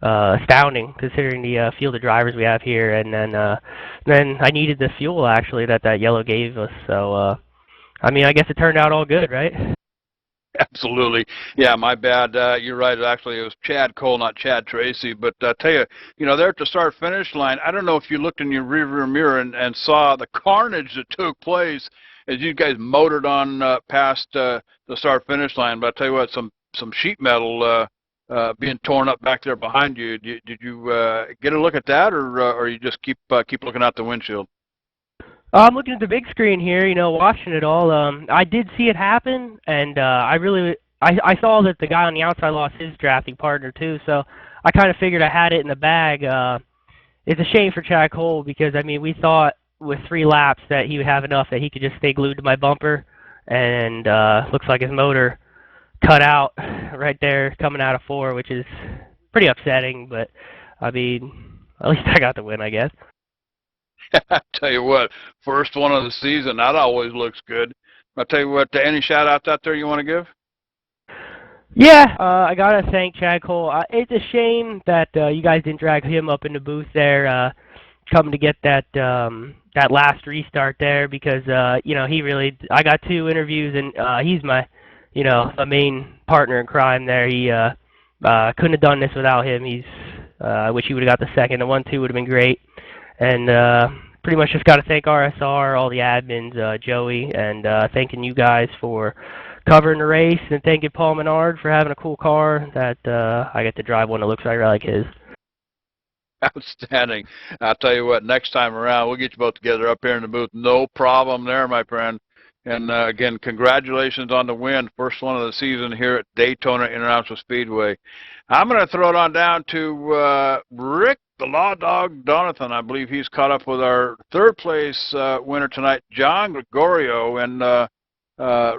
astounding considering the field of drivers we have here. And then I needed the fuel actually that yellow gave us. So I mean, I guess it turned out all good, right? Absolutely. Yeah, my bad. You're right. Actually, it was Chad Cole, not Chad Tracy. But I tell you, there at the start-finish line, I don't know if you looked in your rearview mirror and saw the carnage that took place as you guys motored on past the start-finish line. But I tell you what, some sheet metal being torn up back there behind you. Did you get a look at that, or you just keep looking out the windshield? I'm looking at the big screen here, watching it all. I did see it happen, and I saw that the guy on the outside lost his drafting partner too, so I kind of figured I had it in the bag. It's a shame for Chad Cole because, I mean, we thought with 3 laps that he would have enough that he could just stay glued to my bumper, and looks like his motor cut out right there coming out of 4, which is pretty upsetting, but, I mean, at least I got the win, I guess. I tell you what, first one of the season, that always looks good. I tell you what, any shout-outs out there you want to give? Yeah, I gotta thank Chad Cole. It's a shame that you guys didn't drag him up in the booth there, coming to get that last restart there because he really. I got 2 interviews and he's my, a main partner in crime there. He couldn't have done this without him. I wish he would have got the second. The 1-2 would have been great. And pretty much just got to thank RSR, all the admins, Joey, and thanking you guys for covering the race, and thanking Paul Menard for having a cool car that I get to drive one that looks right like his. Outstanding. I'll tell you what, next time around, we'll get you both together up here in the booth. No problem there, my friend. And again, congratulations on the win. First one of the season here at Daytona International Speedway. I'm going to throw it on down to Rick, the Law Dog Donathan. I believe he's caught up with our 3rd place winner tonight, John Gregorio. And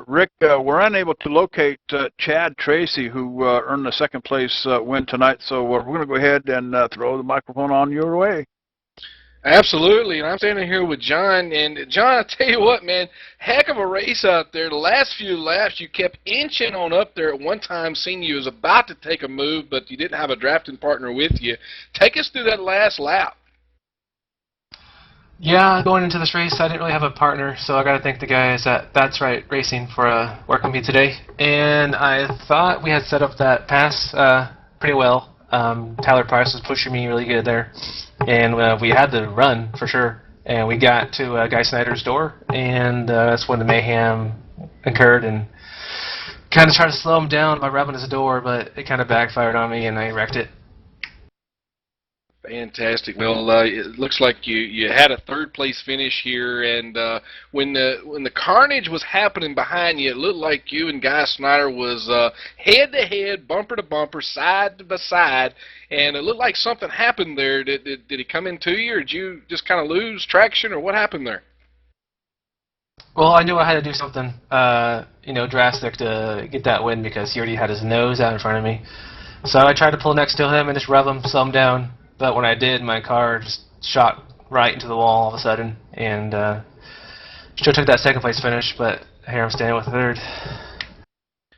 Rick, we're unable to locate Chad Tracy, who earned the 2nd place win tonight. So we're going to go ahead and throw the microphone on your way. Absolutely, and I'm standing here with John, and John, I tell you what, man, heck of a race out there. The last few laps, you kept inching on up there. At one time, seeing you was about to take a move, but you didn't have a drafting partner with you. Take us through that last lap. Yeah, going into this race, I didn't really have a partner, so I got to thank the guys at That's Right Racing for working with me today. And I thought we had set up that pass pretty well. Tyler Price was pushing me really good there, and we had the run for sure. And we got to Guy Snyder's door, and that's when the mayhem occurred. And kind of tried to slow him down by revving his door, but it kind of backfired on me, and I wrecked it. Fantastic. Well, it looks like you had a 3rd place finish here, and when the carnage was happening behind you, it looked like you and Guy Snyder was head to head, bumper to bumper, side by side, and it looked like something happened there. Did he come into you, or did you just kind of lose traction, or what happened there? Well, I knew I had to do something, drastic to get that win because he already had his nose out in front of me. So I tried to pull next to him and just rev him, slow him down. But when I did, my car just shot right into the wall all of a sudden, and still took that 2nd place finish, but here I'm standing with 3rd.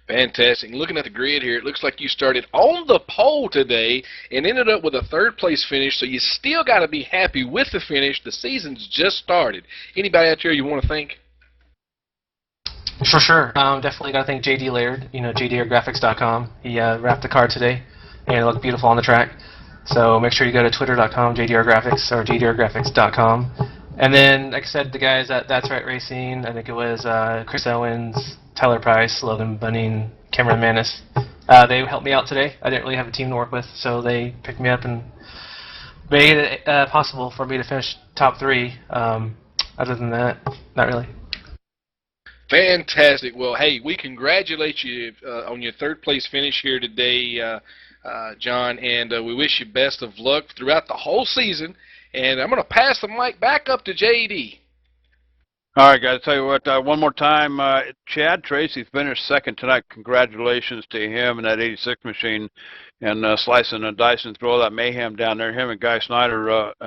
Fantastic. Looking at the grid here, it looks like you started on the pole today and ended up with a 3rd place finish, so you still got to be happy with the finish. The season's just started. Anybody out there you want to thank? For sure. Definitely got to thank JD Laird, JDRgraphics.com. He wrapped the car today, and it looked beautiful on the track. So make sure you go to twitter.com, JDRgraphics, or JDRgraphics.com. And then, like I said, the guys at That's Right Racing, I think it was Chris Owens, Tyler Price, Logan Bunning, Cameron Manis. They helped me out today. I didn't really have a team to work with, so they picked me up and made it possible for me to finish top 3. Other than that, not really. Fantastic. Well, hey, we congratulate you on your third place finish here today, John, and we wish you best of luck throughout the whole season. And I'm going to pass the mic back up to JD. All right, guys, tell you what, one more time, Chad Tracy finished second tonight. Congratulations to him and that 86 machine, and slicing and dicing through all that mayhem down there. Him and Guy Snyder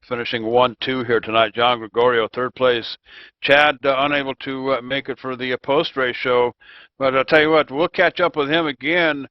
finishing 1-2 here tonight. John Gregorio, third place. Chad unable to make it for the post-race show, but I'll tell you what, we'll catch up with him again.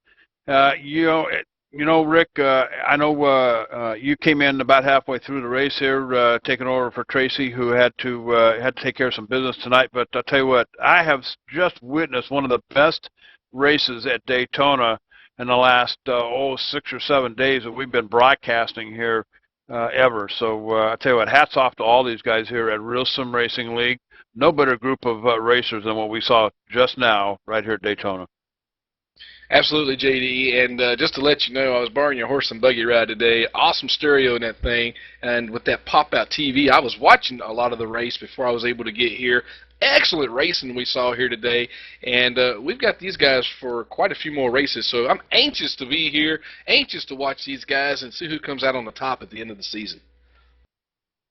Rick, I know you came in about halfway through the race here, taking over for Tracy, who had to take care of some business tonight. But I'll tell you what, I have just witnessed one of the best races at Daytona in the last 6 or 7 days that we've been broadcasting here ever. So I'll tell you what, hats off to all these guys here at Real Sim Racing League. No better group of racers than what we saw just now right here at Daytona. Absolutely, JD, and just to let you know, I was borrowing your horse and buggy ride today. Awesome stereo in that thing, and with that pop-out TV, I was watching a lot of the race before I was able to get here. Excellent racing we saw here today, and we've got these guys for quite a few more races, so I'm anxious to be here, anxious to watch these guys and see who comes out on the top at the end of the season.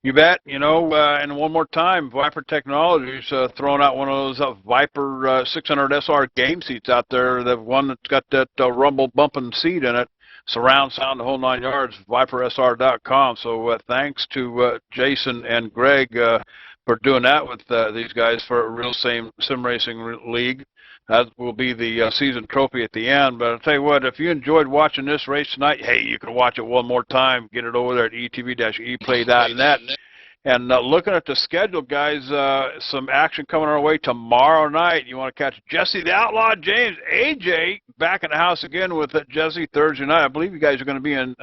You bet. And one more time, Viper Technologies throwing out one of those Viper 600 SR game seats out there. The one that's got that rumble bumping seat in it, surround sound, the whole 9 yards. ViperSR.com. So thanks to Jason and Greg for doing that with these guys for Real Sim Racing League. That will be the season trophy at the end. But I'll tell you what, if you enjoyed watching this race tonight, hey, you can watch it one more time. Get it over there at etv-eplay.net. And looking at the schedule, guys, some action coming our way tomorrow night. You want to catch Jesse the Outlaw James, AJ, back in the house again with Jesse Thursday night. I believe you guys are going to be in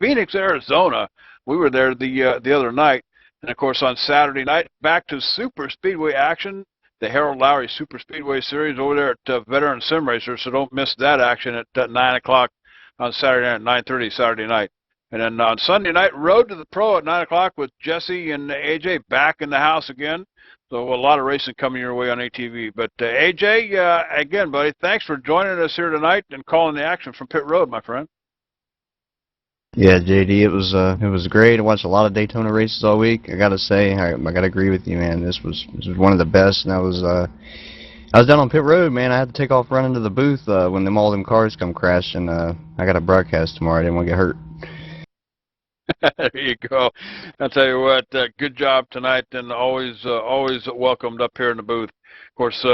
Phoenix, Arizona. We were there the other night. And, of course, on Saturday night, back to Super Speedway action. The Harold Lowry Super Speedway Series over there at Veteran Sim Racers, so don't miss that action at 9 o'clock on Saturday night, 9:30 Saturday night. And then on Sunday night, Road to the Pro at 9 o'clock with Jesse and AJ back in the house again. So a lot of racing coming your way on ATV. But AJ, again, buddy, thanks for joining us here tonight and calling the action from Pit Road, my friend. Yeah, JD, it was great. I watched a lot of Daytona races all week. I gotta say, I gotta agree with you, man. This was one of the best, and I was down on pit road, man. I had to take off running to the booth when all them cars come crashing. I got a broadcast tomorrow. I didn't want to get hurt. There you go. I'll tell you what, good job tonight, and always welcomed up here in the booth. Of course,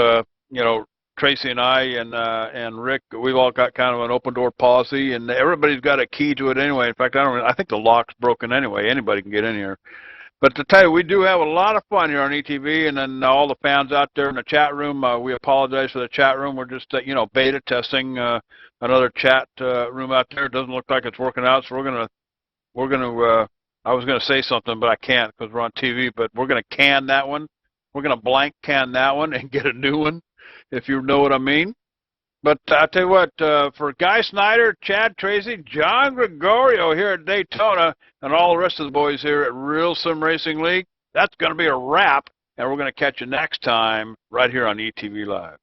Tracy and I and Rick, we've all got kind of an open door policy, and everybody's got a key to it anyway. In fact, I think the lock's broken anyway. Anybody can get in here. But to tell you, we do have a lot of fun here on ETV, and then all the fans out there in the chat room, we apologize for the chat room. We're just, beta testing another chat room out there. It doesn't look like it's working out, so we're gonna. I was gonna say something, but I can't because we're on TV. But we're gonna can that one. We're gonna blank can that one and get a new one, if you know what I mean. But I'll tell you what, for Guy Snyder, Chad Tracy, John Gregorio here at Daytona, and all the rest of the boys here at Real Sim Racing League, that's going to be a wrap, and we're going to catch you next time right here on ETV Live.